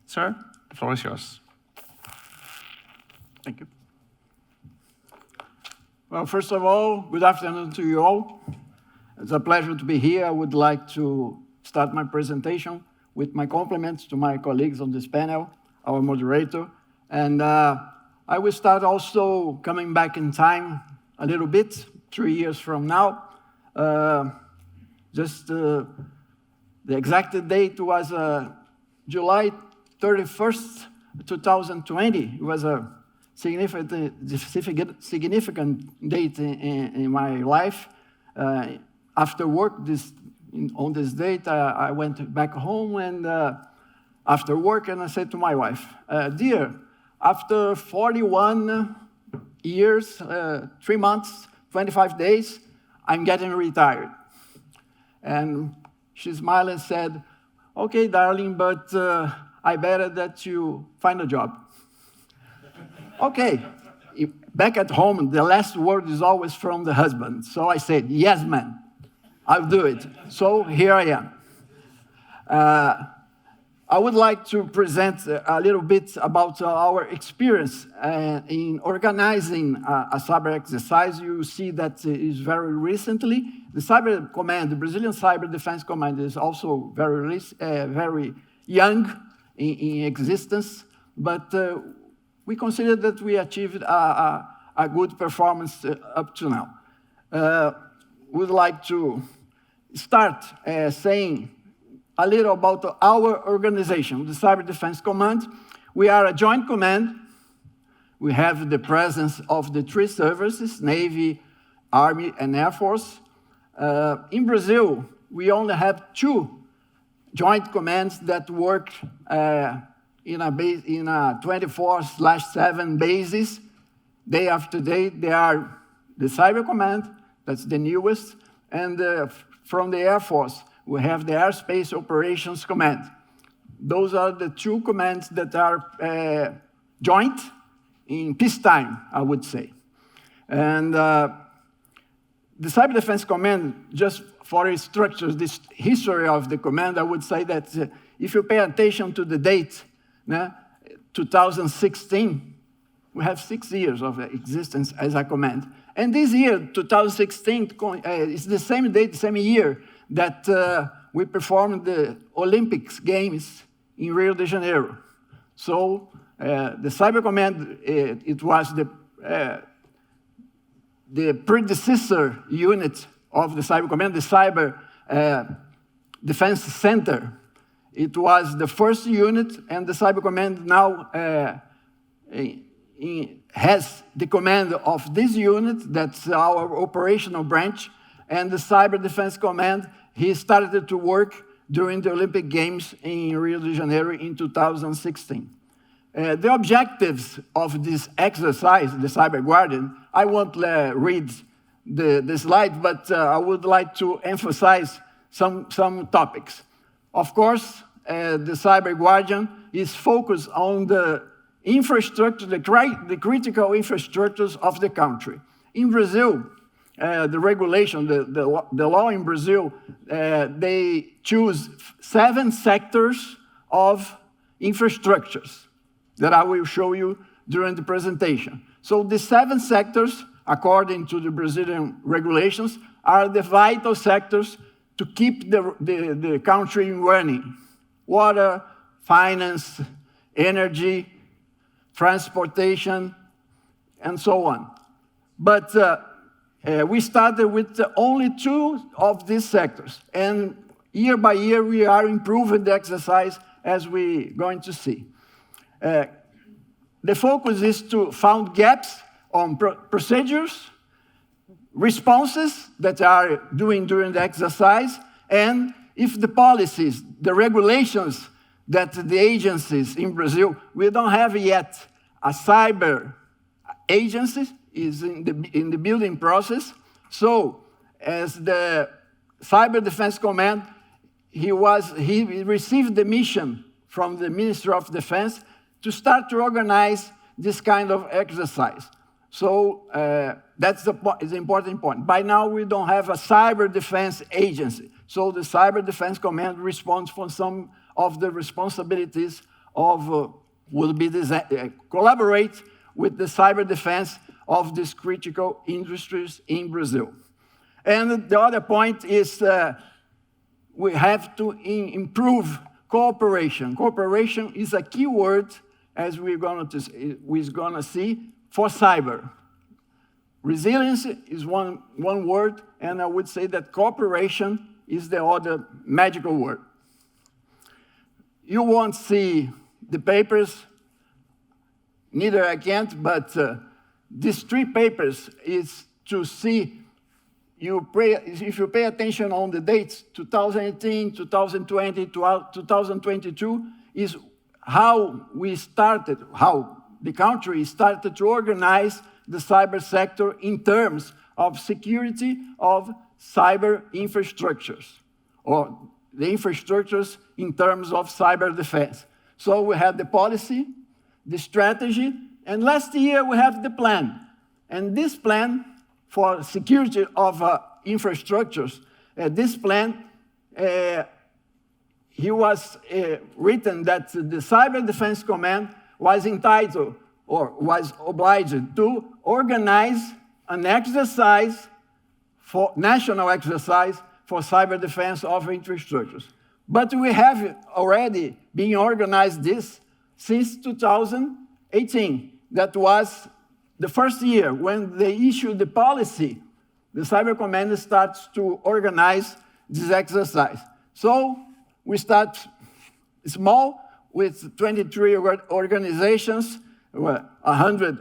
sir, the floor is yours. Thank you. Well, first of all, good afternoon to you all. It's a pleasure to be here. I would like to start my presentation with my compliments to my colleagues on this panel, our moderator. And I will start also coming back in time a little bit, 3 years from now. The exact date was July 31st, 2020. It was a significant date in my life. After work, on this date, I went back home and after work, and I said to my wife, dear, after 41 years, 3 months, 25 days, I'm getting retired. And she smiled and said, okay, darling, but I better that you find a job. Okay, back at home, the last word is always from the husband. So I said, yes, man. I'll do it. So here I am. I would like to present a little bit about our experience in organizing a cyber exercise. You see that is very recently. The Cyber Command, the Brazilian Cyber Defense Command, is also very young in existence, but we consider that we achieved a good performance up to now. Would like to start saying a little about our organization, the Cyber Defense Command. We are a joint command. We have the presence of the 3 services, Navy, Army, and Air Force. In Brazil, we only have 2 joint commands that work in a 24/7 basis. Day after day, they are the Cyber Command, that's the newest, and from the Air Force, we have the Airspace Operations Command. Those are the 2 commands that are joint in peacetime, I would say. And the Cyber Defense Command, just for its structures, this history of the command, I would say that if you pay attention to the date, 2016, we have 6 years of existence as a command. And this year, 2016, is the same date, the same year that we performed the Olympics Games in Rio de Janeiro. So the Cyber Command, it was the predecessor unit of the Cyber Command, the Cyber Defense Center. It was the first unit, and the Cyber Command now has the command of this unit, that's our operational branch, and the Cyber Defense Command, he started to work during the Olympic Games in Rio de Janeiro in 2016. The objectives of this exercise, the Cyber Guardian, I won't read the slide, but I would like to emphasize some topics. Of course, the Cyber Guardian is focused on the infrastructure, the critical infrastructures of the country. In Brazil, the regulation, the law in Brazil, they choose 7 sectors of infrastructures that I will show you during the presentation. So the 7 sectors, according to the Brazilian regulations, are the vital sectors to keep the country running. Water, finance, energy, transportation, and so on. But we started with only 2 of these sectors. And year by year, we are improving the exercise, as we're going to see. The focus is to find gaps on procedures, responses that are doing during the exercise, and if the policies, the regulations that the agencies in Brazil, we don't have yet a cyber agency, is in the building process. So as the Cyber Defense Command, he received the mission from the Ministry of Defense to start to organize this kind of exercise. So that's the important point. By now, we don't have a cyber defense agency. So the Cyber Defense Command responds for some of the responsibilities of, collaborate with the cyber defense of these critical industries in Brazil. And the other point is we have to improve cooperation. Cooperation is a key word, as we're going to see, for cyber. Resilience is one word, and I would say that cooperation is the other magical word. You won't see the papers, neither I can't, but these 3 papers is to see, if you pay attention on the dates, 2018, 2020, 2022, is how the country started to organize the cyber sector in terms of security of cyber infrastructures, or the infrastructures in terms of cyber defense. So we had the policy, the strategy, and last year we have the plan. And this plan for security of infrastructures, this plan, he was written that the Cyber Defense Command was entitled or was obliged to organize an exercise national exercise for cyber defense of infrastructures. But we have already been organized this since 2018. That was the first year when they issued the policy. The Cyber Command starts to organize this exercise. So we start small with 23 organizations, 100,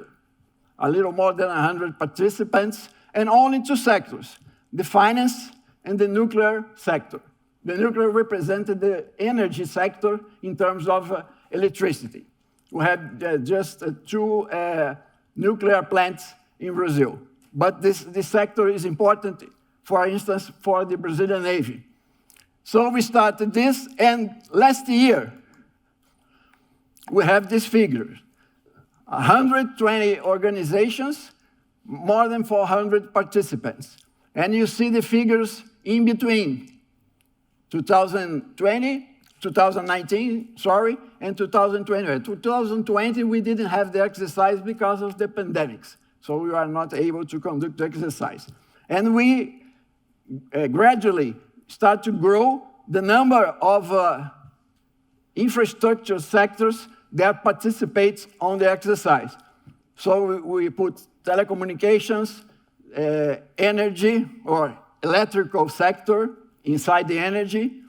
a little more than 100 participants, and only 2 sectors, the finance and the nuclear sector. The nuclear represented the energy sector in terms of electricity. We had just 2 nuclear plants in Brazil. But this sector is important, for instance, for the Brazilian Navy. So we started this, and last year, we have this figure. 120 organizations, more than 400 participants. And you see the figures in between 2019, and 2020. 2020, we didn't have the exercise because of the pandemics, so we are not able to conduct the exercise. And we gradually start to grow the number of infrastructure sectors that participates on the exercise. So we put telecommunications, energy or electrical sector inside the energy.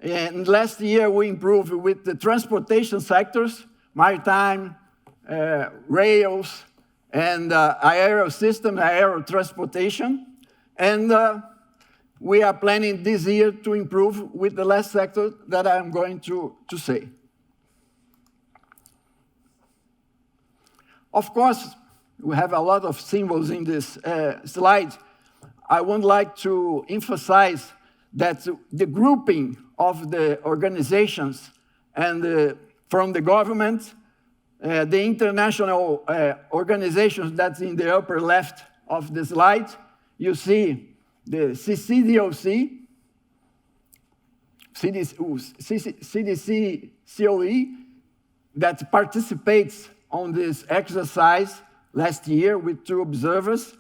And last year we improved with the transportation sectors, maritime, rails, and aero system, aero transportation. And we are planning this year to improve with the last sector that I'm going to say. Of course, we have a lot of symbols in this slide. I would like to emphasize that the grouping of the organizations and from the government, the international organizations that's in the upper left of the slide, you see the CCDOC, CDC COE, that participates on this exercise last year with 2 observers.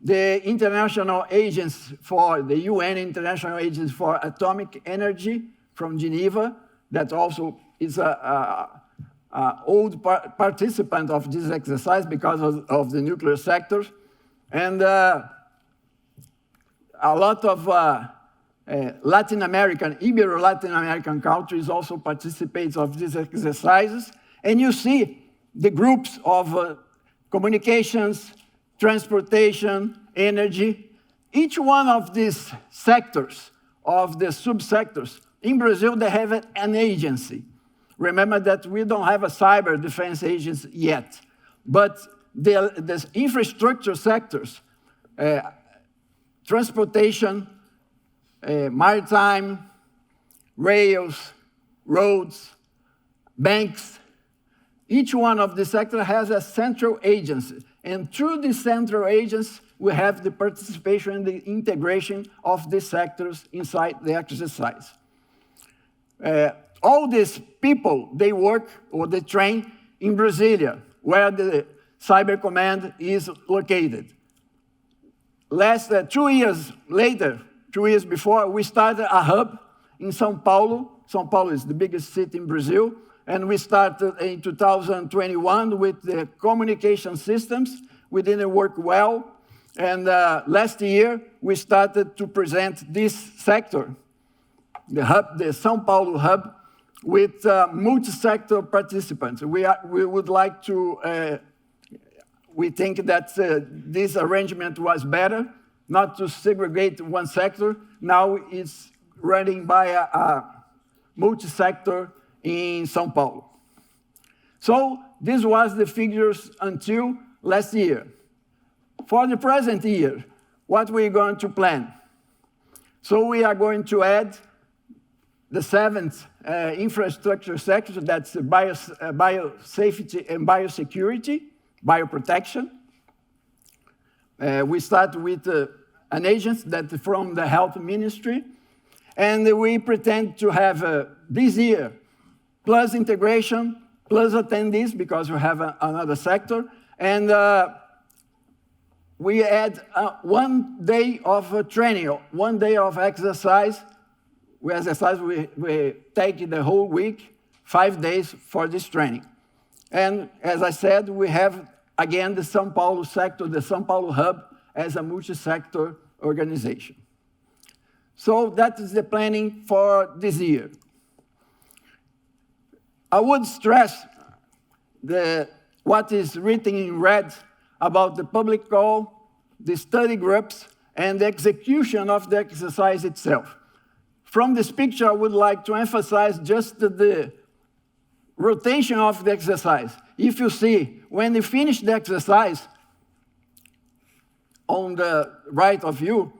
The International Agency for the UN International Agency for Atomic Energy from Geneva, that also is an old participant of this exercise because of the nuclear sector. And a lot of Latin American, Ibero-Latin American countries also participate of these exercises. And you see the groups of communications, transportation, energy. Each one of these sectors, of the subsectors, in Brazil, they have an agency. Remember that we don't have a cyber defense agency yet. But the infrastructure sectors, transportation, maritime, rails, roads, banks, each one of the sectors has a central agency. And through the central agency, we have the participation and the integration of the sectors inside the exercise. All these people, they work or they train in Brasilia, where the Cyber Command is located. 2 years later, 2 years before, we started a hub in São Paulo. São Paulo is the biggest city in Brazil. And we started in 2021 with the communication systems. We didn't work well. And last year, we started to present this sector, the hub, the São Paulo hub, with multi-sector participants. We would like to, we think that this arrangement was better, not to segregate one sector. Now it's running by a multi-sector in São Paulo. So this was the figures until last year. For the present year, what we're going to plan? So we are going to add the 7th infrastructure sector, that's biosafety and biosecurity, bioprotection. We start with an agency that from the health ministry, and we pretend to have this year plus integration, plus attendees, because we have another sector, and we add 1 day of training, 1 day of exercise. We exercise, we take the whole week, 5 days for this training. And as I said, we have, again, the São Paulo sector, the São Paulo hub, as a multi-sector organization. So that is the planning for this year. I would stress what is written in red about the public call, the study groups, and the execution of the exercise itself. From this picture, I would like to emphasize just the rotation of the exercise. If you see, when you finish the exercise, on the right of you,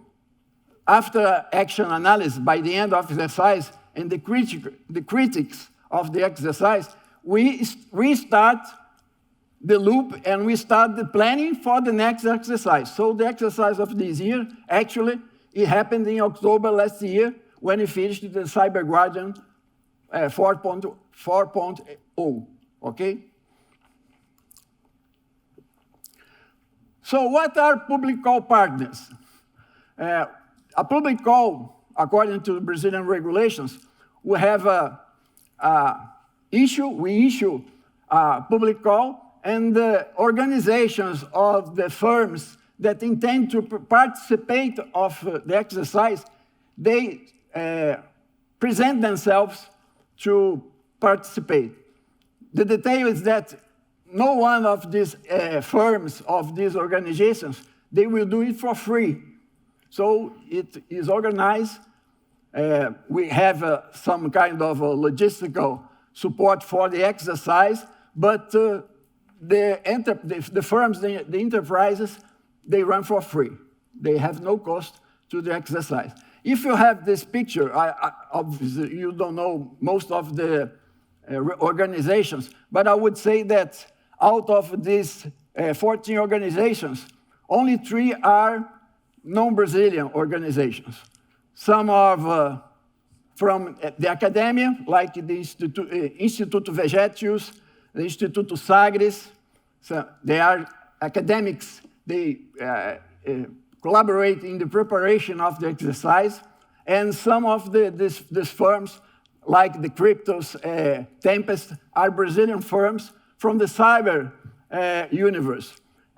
after action analysis, by the end of the exercise, and the critics of the exercise, we restart the loop and we start the planning for the next exercise. So the exercise of this year, actually, it happened in October last year when we finished the Cyber Guardian 4.0, okay? So what are public call partners? A public call, according to the Brazilian regulations, we have we issue a public call, and the organizations of the firms that intend to participate of the exercise, they present themselves to participate. The detail is that no one of these firms, of these organizations, they will do it for free. So it is organized. We have some kind of logistical support for the exercise, but the firms, the enterprises, they run for free. They have no cost to the exercise. If you have this picture, obviously you don't know most of the organizations, but I would say that out of these 14 organizations, only 3 are non-Brazilian organizations. Some are from the academia, like the Instituto Vegetius, the Instituto Zacharis. So they are academics. They collaborate in the preparation of the exercise. And some of these firms, like the Cryptos, Tempest, are Brazilian firms from the cyber universe.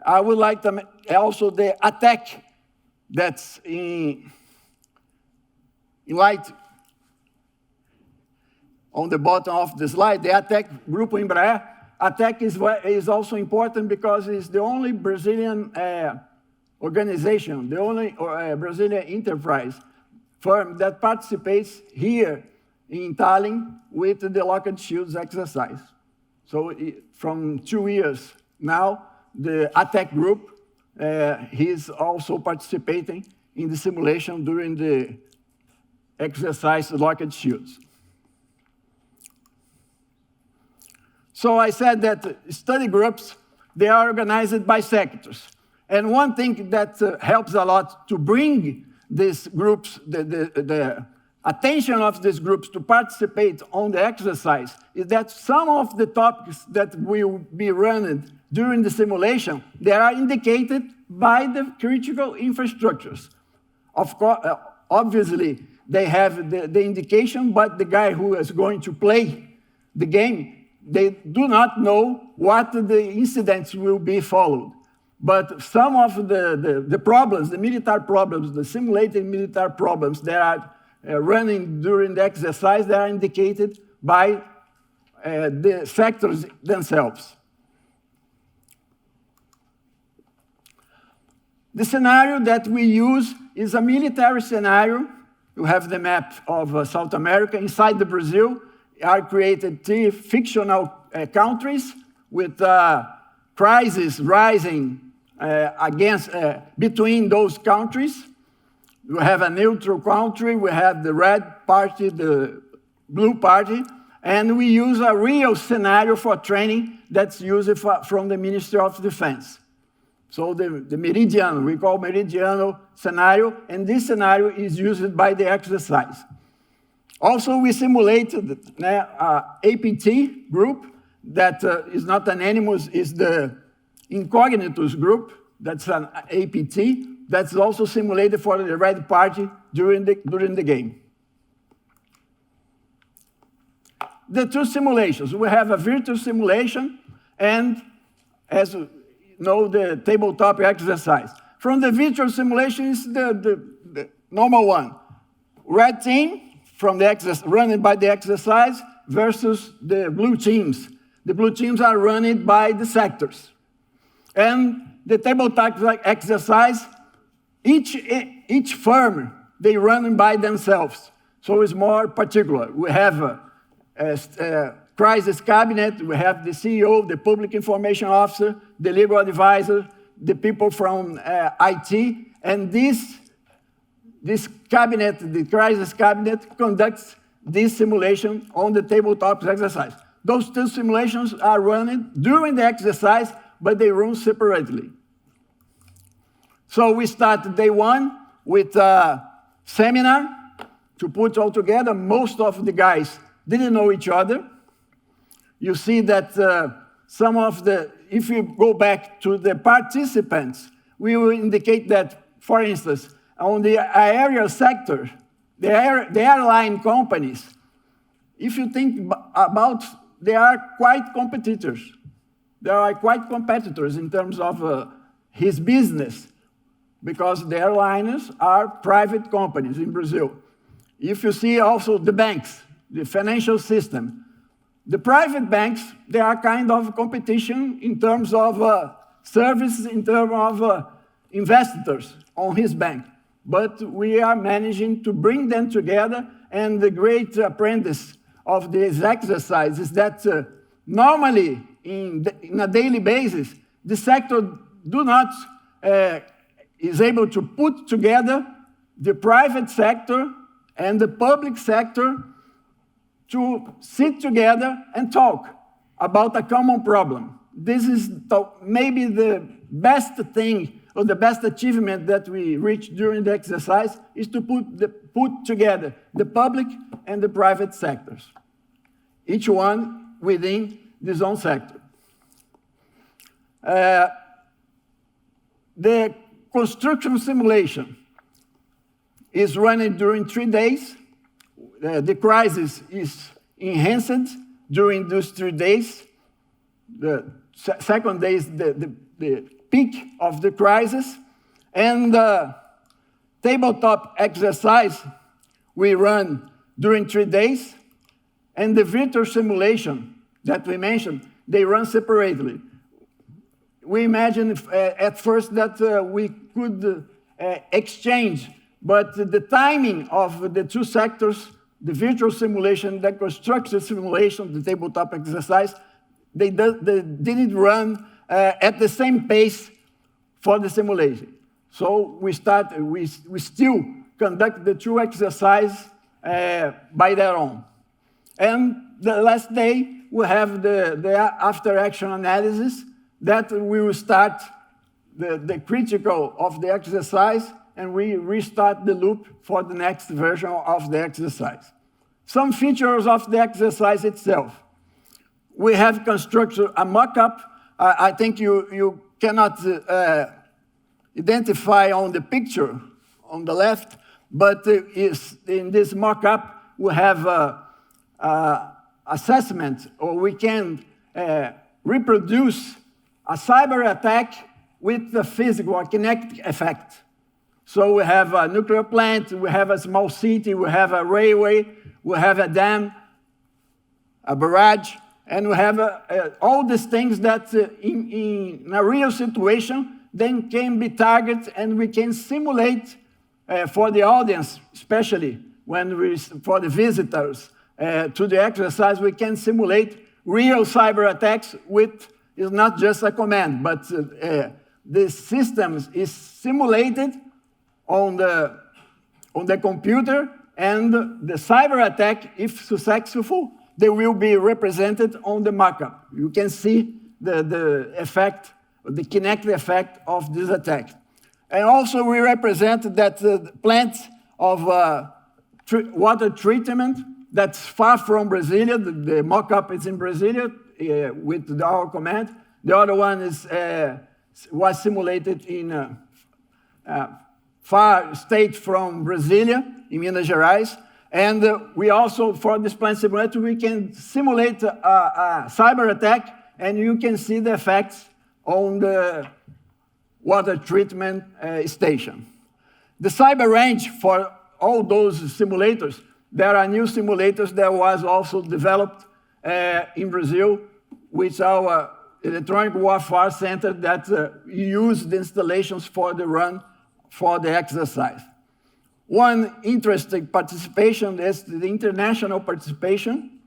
I would like to also the attack that's in light on the bottom of the slide, the attack group in Embraer. Attack is also important because it's the only Brazilian organization, the only Brazilian enterprise firm that participates here in Tallinn with the Locked Shields exercise. So from 2 years now, the attack group, he's also participating in the simulation during the exercise Locked Shields. So I said that study groups, they are organized by sectors. And one thing that helps a lot to bring these groups, the attention of these groups to participate on the exercise is that some of the topics that will be run during the simulation, they are indicated by the critical infrastructures. Of course, obviously, they have the indication, but the guy who is going to play the game, they do not know what the incidents will be followed. But some of the problems, the military problems, the simulated military problems that are running during the exercise, they are indicated by the sectors themselves. The scenario that we use is a military scenario. You have the map of South America. Inside the Brazil are created 3 fictional countries with crises rising between those countries. We have a neutral country, we have the red party, the blue party, and we use a real scenario for training that's used from the Ministry of Defense. So the Meridiano, we call Meridiano scenario, and this scenario is used by the exercise. Also, we simulated APT group that is not anonymous, is the Incognitus group, that's an APT, that's also simulated for the red party during the game. The 2 simulations, we have a virtual simulation and, as you know, the tabletop exercise. From the virtual simulation is the normal one. Red team from the running by the exercise versus the blue teams. The blue teams are running by the sectors. And the tabletop exercise, each firm, they run by themselves. So it's more particular. We have a crisis cabinet, we have the CEO, the public information officer, the legal advisor, the people from IT, and this cabinet, the crisis cabinet, conducts this simulation on the tabletop exercise. Those 2 simulations are running during the exercise, but they run separately. So we start day 1 with a seminar to put all together. Most of the guys didn't know each other. You see that if you go back to the participants, we will indicate that, for instance, on the aerial sector, the airline companies, if you think about, they are quite competitors. They are quite competitors in terms of his business, because the airliners are private companies in Brazil. If you see also the banks, the financial system, the private banks, they are kind of competition in terms of services, in terms of investors on his bank. But we are managing to bring them together, and the great apprentice of this exercise is that normally in a daily basis, the sector is able to put together the private sector and the public sector to sit together and talk about a common problem. This is maybe the best thing or the best achievement that we reached during the exercise is to put together the public and the private sectors, each one within his own sector. The construction simulation is running during 3 days. The crisis is enhanced during those 3 days. The second day is the peak of the crisis. And the tabletop exercise we run during 3 days. And the virtual simulation that we mentioned, they run separately. We imagined at first that we could exchange, but the timing of the two sectors, the virtual simulation, the construction simulation, the tabletop exercise, they didn't run at the same pace for the simulation. So we still conduct the two exercises by their own. And the last day, we have the after-action analysis that we will start the critical of the exercise, and we restart the loop for the next version of the exercise. Some features of the exercise itself. We have constructed a mock-up. I think you cannot identify on the picture on the left, but in this mock-up, we have assessment, or we can reproduce a cyber attack with the physical or kinetic effect. So we have a nuclear plant, we have a small city, we have a railway, we have a dam, a barrage, and we have all these things that in a real situation then can be targeted, and we can simulate for the audience, especially for the visitors to the exercise, we can simulate real cyber attacks with, it's not just a command, but the system is simulated on the computer, and the cyber attack, if successful, they will be represented on the markup. You can see the effect, the kinetic effect of this attack. And also we represent that plant of water treatment that's far from Brasilia. The mock-up is in Brasilia with our command. The other one was simulated in far state from Brasilia, in Minas Gerais. And we also, for this plant simulator, we can simulate a cyber attack, and you can see the effects on the water treatment station. The cyber range for all those simulators, there are new simulators that was also developed in Brazil with our electronic warfare center that used the installations for the run for the exercise. One interesting participation is the international participation.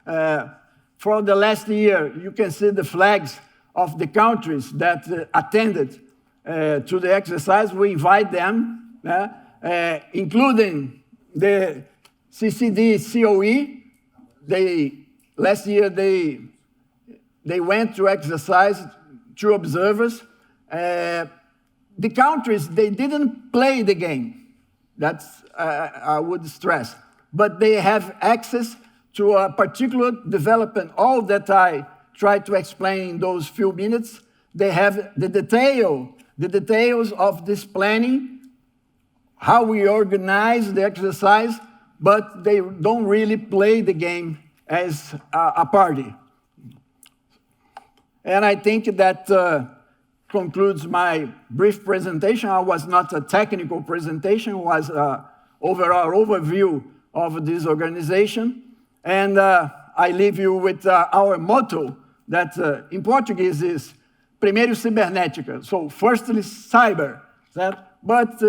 For the last year, you can see the flags of the countries that attended to the exercise. We invite them, including the CCD COE. Last year, they went to exercise, 2 observers. The countries, they didn't play the game. That's, I would stress. But they have access to a particular development. All that I tried to explain in those few minutes, they have the details of this planning, how we organize the exercise, but they don't really play the game as a party. And I think that concludes my brief presentation. It was not a technical presentation, it was an overall overview of this organization. And I leave you with our motto that in Portuguese is primeiro cibernética. So firstly, cyber. But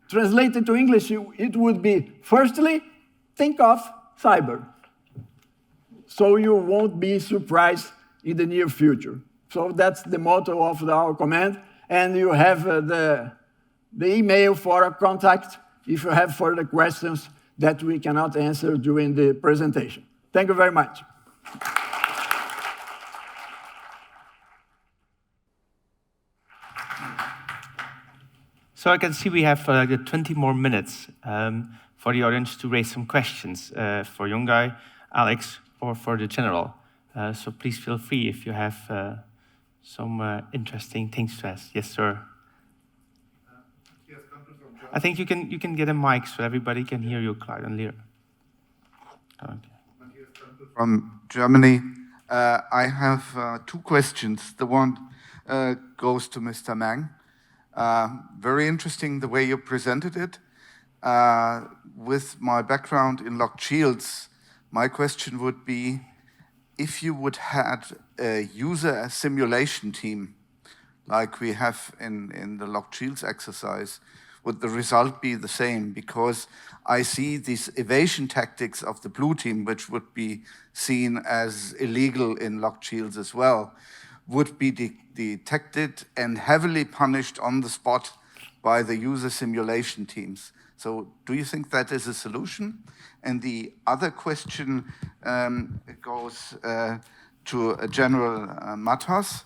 translated to English, it would be firstly, think of cyber. so you won't be surprised in the near future. So that's the motto of our command, and you have the email for a contact if you have further questions that we cannot answer during the presentation. Thank you very much. So I can see we have 20 more minutes for the audience to raise some questions for Youngjae, Alex, or for the general. So please feel free if you have some interesting things to ask. Yes, sir. I think you can get a mic so everybody can hear you loud and clear. Okay. From Germany, I have 2 questions. The one goes to Mr. Maeng. Very interesting the way you presented it. With my background in locked shields, my question would be, if you would have a user simulation team, like we have in the locked shields exercise, would the result be the same? Because I see these evasion tactics of the blue team, which would be seen as illegal in locked shields as well, would be detected and heavily punished on the spot by the user simulation teams. So do you think that is a solution? And the other question goes to General Matos,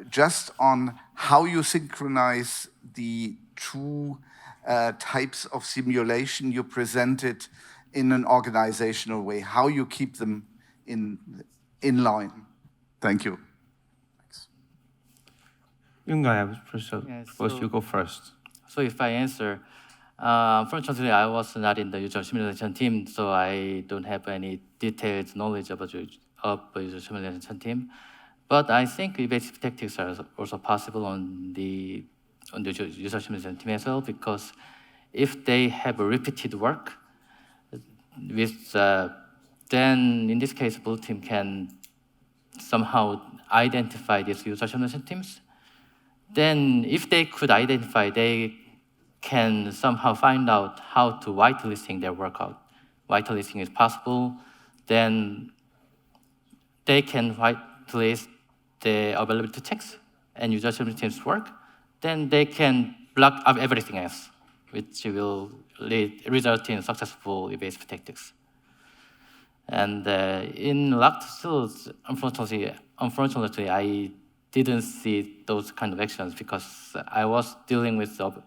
just on how you synchronize the 2 types of simulation you presented in an organizational way, how you keep them in line. Thank you. Youngjae, I suppose you go first. So if I answer, unfortunately, I was not in the user simulation team, so I don't have any detailed knowledge about user simulation team. But I think evasive tactics are also possible on the user simulation team as well, because if they have a repeated work, then in this case, blue team can somehow identify these user simulation teams. Then if they could identify, they can somehow find out how to whitelisting their workout. Whitelisting is possible, then they can whitelist the availability checks and user simulation teams work. Then they can block up everything else, which will result in successful evasive tactics. And in locked shields, unfortunately, I didn't see those kind of actions because I was dealing with the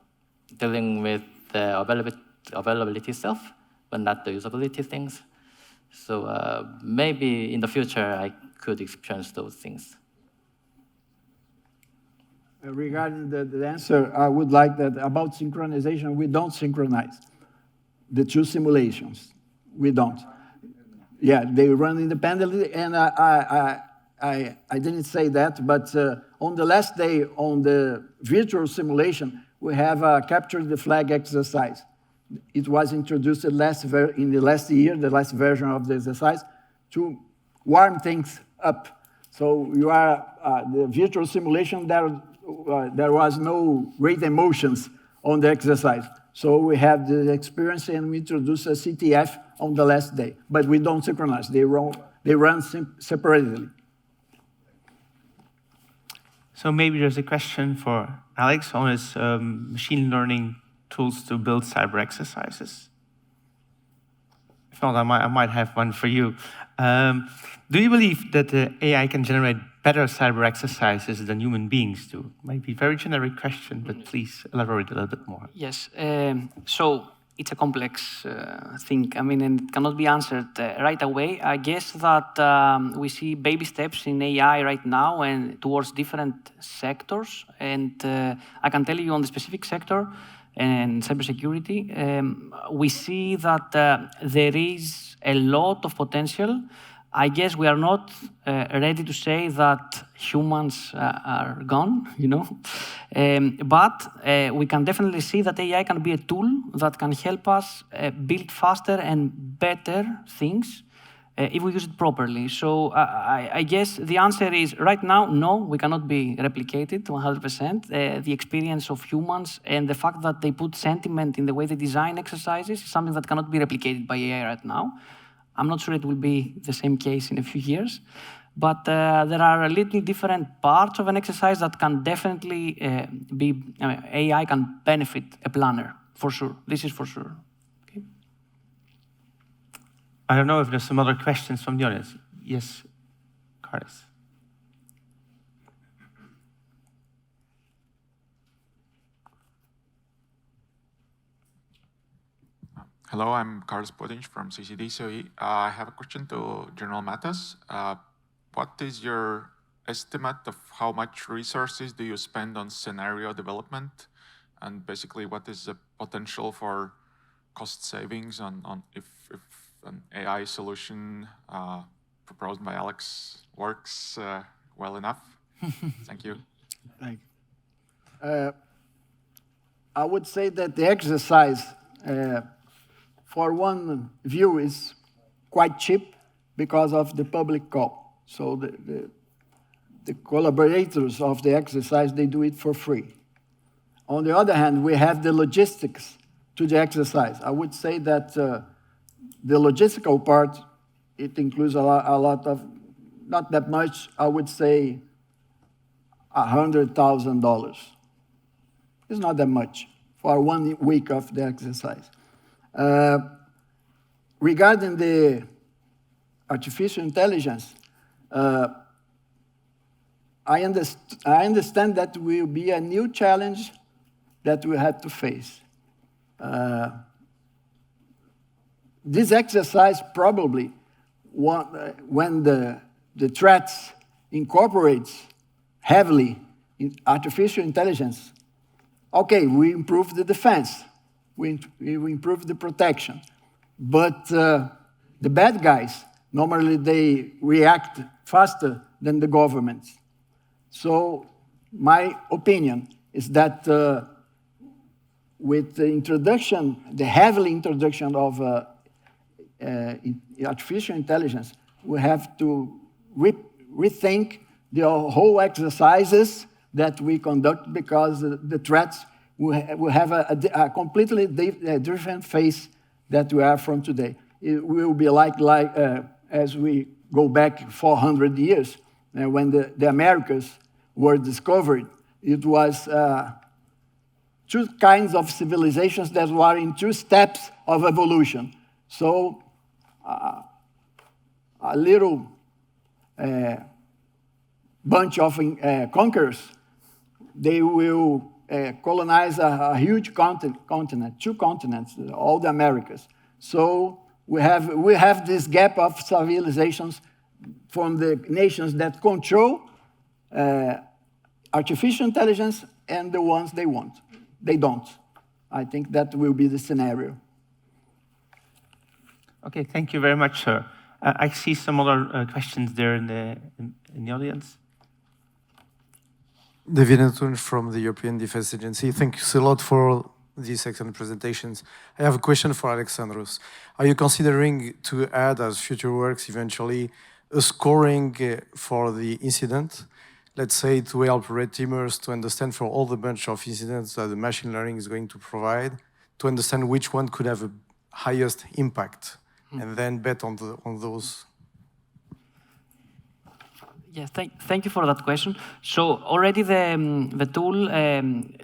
availability itself, but not the usability things. So maybe in the future I could experience those things. Regarding the answer, I would like that about synchronization, we don't synchronize the 2 simulations. We don't. Yeah, they run independently, and I didn't say that, but on the last day on the virtual simulation, we have a capture the flag exercise. It was introduced in the last year, the last version of the exercise, to warm things up. So you are the virtual simulation, there was no great emotions on the exercise. So we have the experience and we introduce a CTF on the last day, but we don't synchronize. They run separately. So maybe there's a question for Alex on his machine learning tools to build cyber exercises. If not, I might have one for you. Do you believe that the AI can generate better cyber exercises than human beings do? Might be a very generic question, but please elaborate a little bit more. Yes. So it's a complex thing. I mean, and it cannot be answered right away. I guess that we see baby steps in AI right now and towards different sectors. And I can tell you on the specific sector and cybersecurity, we see that there is a lot of potential. I guess we are not ready to say that humans are gone, you know, but we can definitely see that AI can be a tool that can help us build faster and better things if we use it properly. So I guess the answer is right now, no, we cannot be replicated 100%. The experience of humans and the fact that they put sentiment in the way they design exercises is something that cannot be replicated by AI right now. I'm not sure it will be the same case in a few years, but there are a little different parts of an exercise that can definitely AI can benefit a planner, for sure. This is for sure. Okay. I don't know if there's some other questions from the audience. Yes, Carlos. Hello, I'm Carlos Podinch from CCD. So I have a question to General Matas. What is your estimate of how much resources do you spend on scenario development? And basically, what is the potential for cost savings on if an AI solution proposed by Alex works well enough? Thank you. Thank you. I would say that the exercise, for one view, is quite cheap because of the public call. So the collaborators of the exercise, they do it for free. On the other hand, we have the logistics to the exercise. I would say that the logistical part, it includes a lot of, not that much, I would say $100,000. It's not that much for 1 week of the exercise. Regarding the artificial intelligence, I understand that will be a new challenge that we had to face. This exercise probably, when the threats incorporates heavily in artificial intelligence, okay, we improve the defense, we improve the protection, but the bad guys, normally they react faster than the governments. So my opinion is that with the introduction, the heavy introduction of artificial intelligence, we have to rethink the whole exercises that we conduct because the threats will have a completely different face that we are from today. It will be like as we go back 400 years, when the Americas were discovered, it was two kinds of civilizations that were in two steps of evolution. So a little bunch of conquerors, they will colonize a huge continent, 2 continents, all the Americas. So we have this gap of civilizations from the nations that control artificial intelligence and the ones they don't. I think that will be the scenario. Okay, thank you very much, sir. I see some other questions there in the audience. Denilson from the European Defence Agency. Thank you a lot for these excellent presentations. I have a question for Alexandros. Are you considering to add as future works eventually a scoring for the incident? Let's say to help red teamers to understand for all the bunch of incidents that the machine learning is going to provide, to understand which one could have a highest impact, and then bet on those. Yes, thank you for that question. So already the tool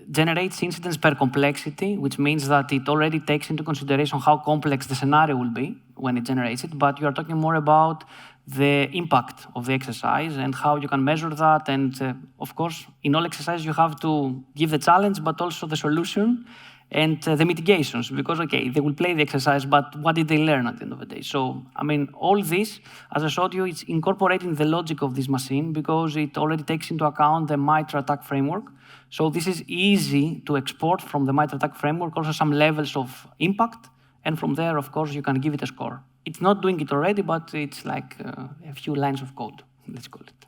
generates incidents per complexity, which means that it already takes into consideration how complex the scenario will be when it generates it, but you are talking more about the impact of the exercise and how you can measure that. And of course, in all exercises, you have to give the challenge, but also the solution and the mitigations, because, okay, they will play the exercise, but what did they learn at the end of the day? So, I mean, all this, as I showed you, it's incorporating the logic of this machine because it already takes into account the MITRE ATT&CK framework. So this is easy to export from the MITRE ATT&CK framework, also some levels of impact, and from there, of course, you can give it a score. It's not doing it already, but it's like a few lines of code, let's call it.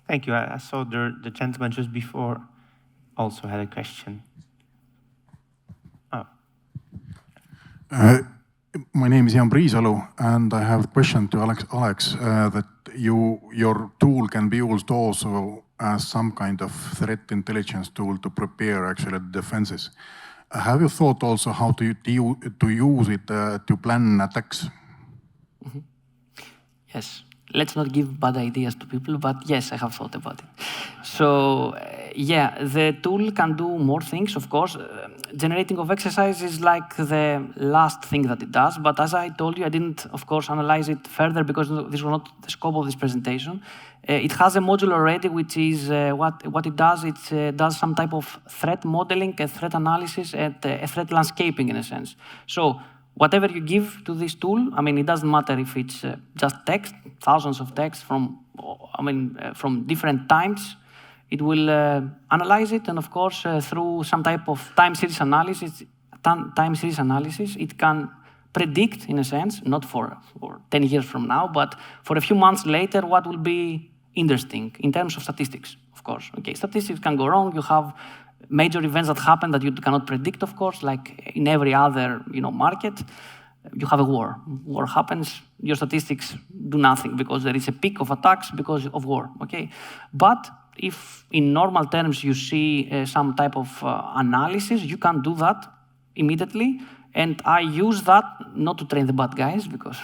Thank you. I saw the gentleman just before also had a question. Oh. My name is Jan Priisalu, and I have a question to Alex that your tool can be used also as some kind of threat intelligence tool to prepare actually defenses. Have you thought also how to use it to plan attacks? Yes. Let's not give bad ideas to people, but yes, I have thought about it. So, yeah, the tool can do more things, of course. Generating of exercise is like the last thing that it does, but as I told you, I didn't, of course, analyze it further because this was not the scope of this presentation. It has a module already, which is what it does. It does some type of threat modeling, and threat analysis, and threat landscaping in a sense. So, whatever you give to this tool, I mean, it doesn't matter if it's just text, thousands of texts from different times. It will analyze it, and of course, through some type of time series analysis, it can predict, in a sense, not for 10 years from now, but for a few months later, what will be interesting in terms of statistics, of course. Okay, statistics can go wrong. You have major events that happen that you cannot predict, of course, like in every other market. You have a war. War happens, your statistics do nothing because there is a peak of attacks because of war, okay? But if in normal terms you see some type of analysis, you can do that immediately. And I use that not to train the bad guys because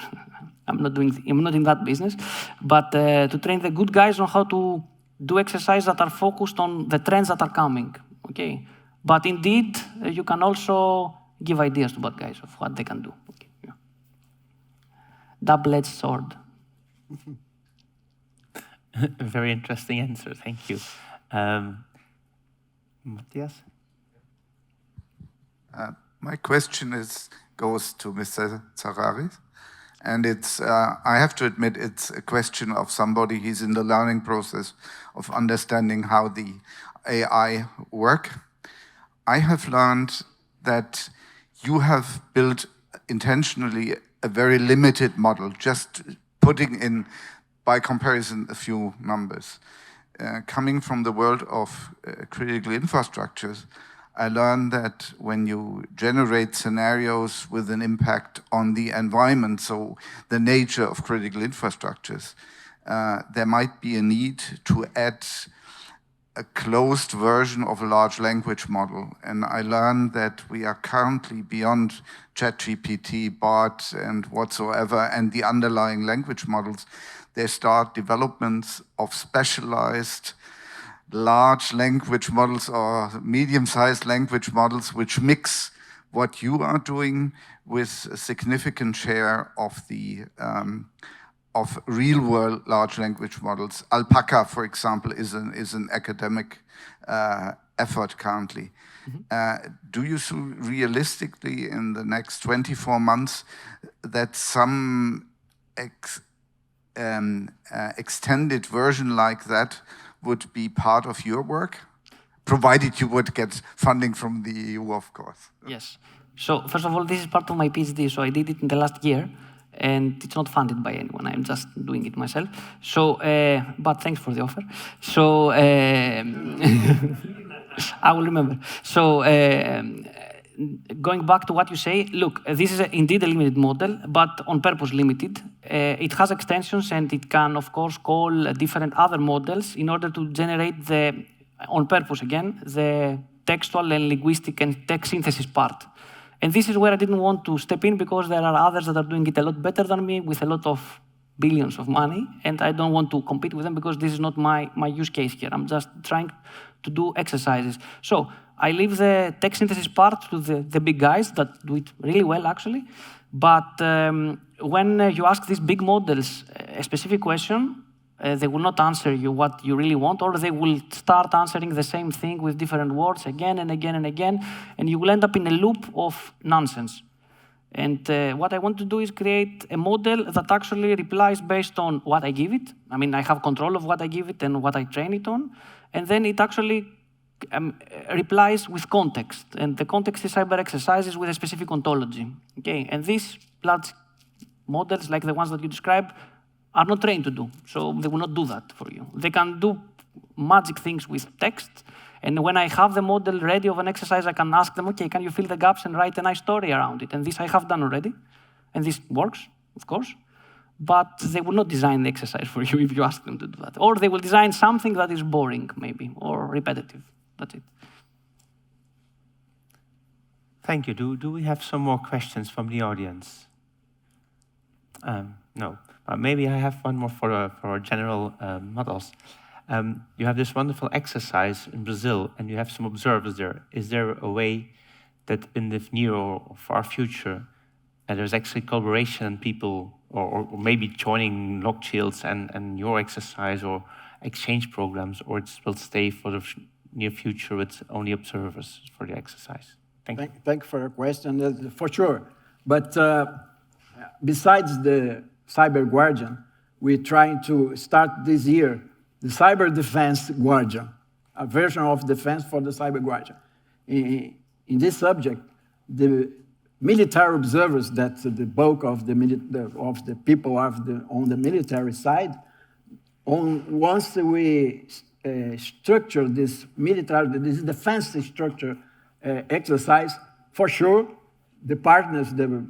I'm not in that business, but to train the good guys on how to do exercises that are focused on the trends that are coming. Okay, but indeed, you can also give ideas to bad guys of what they can do. Okay. Yeah. Double-edged sword. Very interesting answer. Thank you. Matthias? My question goes to Mr. Zacharis. And it's, I have to admit, it's a question of somebody who's in the learning process of understanding how the AI work. I have learned that you have built intentionally a very limited model, just putting in, by comparison, a few numbers. Coming from the world of critical infrastructures, I learned that when you generate scenarios with an impact on the environment, so the nature of critical infrastructures, there might be a need to add a closed version of a large language model. And I learned that we are currently beyond ChatGPT, BART, and whatsoever, and the underlying language models. They start developments of specialized large language models or medium-sized language models which mix what you are doing with a significant share of the of real-world large language models. Alpaca, for example, is an academic effort currently. Do you see realistically in the next 24 months that some extended version like that would be part of your work, provided you would get funding from the EU, of course? Yes. So first of all, this is part of my PhD, so I did it in the last year, and it's not funded by anyone. I'm just doing it myself. So, but thanks for the offer. So, I will remember. So, going back to what you say, look, this is indeed a limited model, but on purpose limited. It has extensions, and it can, of course, call different other models in order to generate the, on purpose again, the textual and linguistic and text synthesis part. And this is where I didn't want to step in because there are others that are doing it a lot better than me with a lot of billions of money, and I don't want to compete with them because this is not my use case here. I'm just trying to do exercises. So I leave the text synthesis part to the big guys that do it really well, actually. But when you ask these big models a specific question, they will not answer you what you really want, or they will start answering the same thing with different words again and again and again, and you will end up in a loop of nonsense. And what I want to do is create a model that actually replies based on what I give it. I mean, I have control of what I give it and what I train it on, and then it actually replies with context, and the context is cyber exercises with a specific ontology. Okay, and these large models, like the ones that you described, are not trained to do, so they will not do that for you. They can do magic things with text, and when I have the model ready of an exercise, I can ask them, okay, can you fill the gaps and write a nice story around it? And this I have done already, and this works, of course, but they will not design the exercise for you if you ask them to do that. Or they will design something that is boring, maybe, or repetitive. That's it. Thank you. Do we have some more questions from the audience? No. Maybe I have one more for general models. You have this wonderful exercise in Brazil, and you have some observers there. Is there a way that in the near or far future, there's actually collaboration and people, or maybe joining log shields and your exercise or exchange programs, or it will stay for the near future with only observers for the exercise? Thank you. Thank you for your question, for sure. But besides the Cyber Guardian, we're trying to start this year the Cyber Defense Guardian, a version of defense for the Cyber Guardian. In this subject, the military observers, that the bulk of the people on the military side, once we structure this defense structure exercise, for sure, the partners, the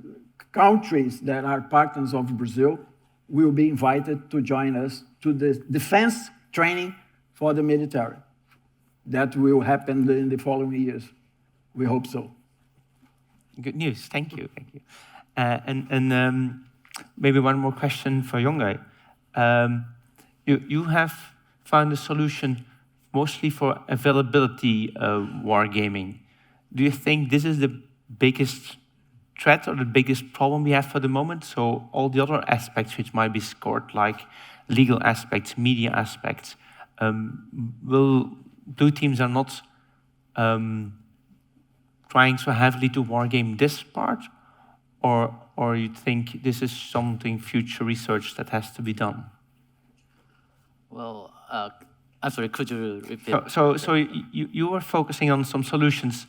countries that are partners of Brazil will be invited to join us to the defense training for the military. That will happen in the following years. We hope so. Good news. Thank you. Thank you. And maybe one more question for Youngjae. You have found a solution mostly for availability wargaming. Do you think this is the biggest threat or the biggest problem we have for the moment? So all the other aspects which might be scored, like legal aspects, media aspects, blue teams are not trying so heavily to wargame this part, or you think this is something future research that has to be done? Well, I'm sorry, could you repeat? So you were focusing on some solutions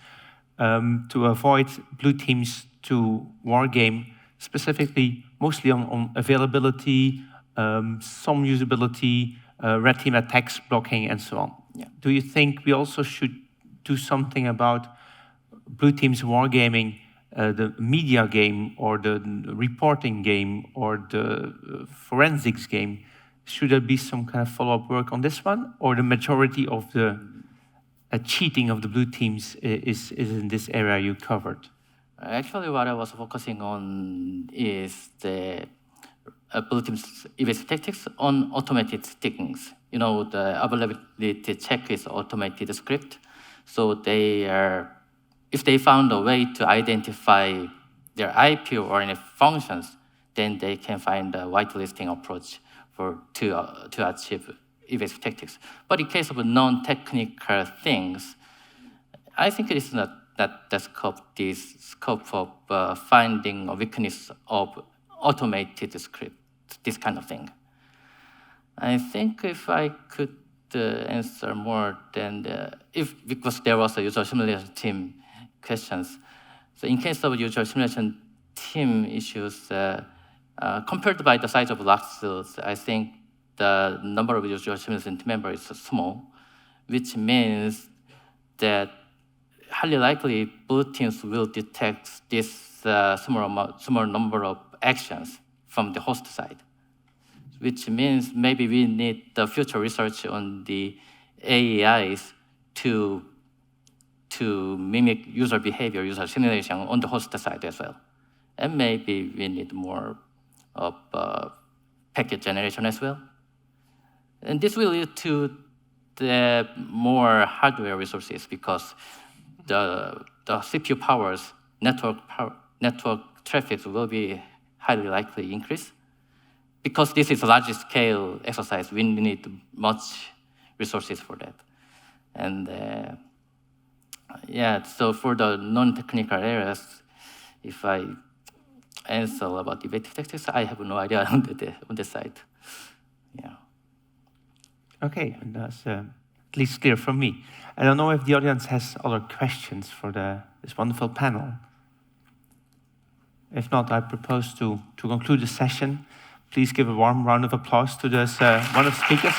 to avoid blue teams to wargame, specifically mostly on availability, some usability, red team attacks, blocking, and so on. Yeah. Do you think we also should do something about blue teams wargaming the media game or the reporting game or the forensics game? Should there be some kind of follow-up work on this one, or the majority of the cheating of the blue teams is in this area you covered? Actually, what I was focusing on is the blue team's evasive tactics on automated techniques. You know, the availability check is automated script. So if they found a way to identify their IP or any functions, then they can find a whitelisting approach to achieve evasive tactics. But in case of non-technical things, I think it is not the scope of finding a weakness of automated script, this kind of thing. I think if I could answer more than because there was a user simulation team questions. So in case of user simulation team issues, compared by the size of Luxels, I think the number of user simulation team members is small, which means that highly likely blue teams will detect this small number of actions from the host side, which means maybe we need the future research on the AIs to mimic user behavior, user simulation on the host side as well. And maybe we need more of packet generation as well. And this will lead to the more hardware resources because the CPU powers, network traffic will be highly likely increase. Because this is a large scale exercise, we need much resources for that. And yeah, so for the non-technical areas, if I answer about evasive tactics, I have no idea on the side. Yeah. Okay, and that's at least clear from me. I don't know if the audience has other questions for this wonderful panel. If not, I propose to conclude the session. Please give a warm round of applause to this wonderful speakers.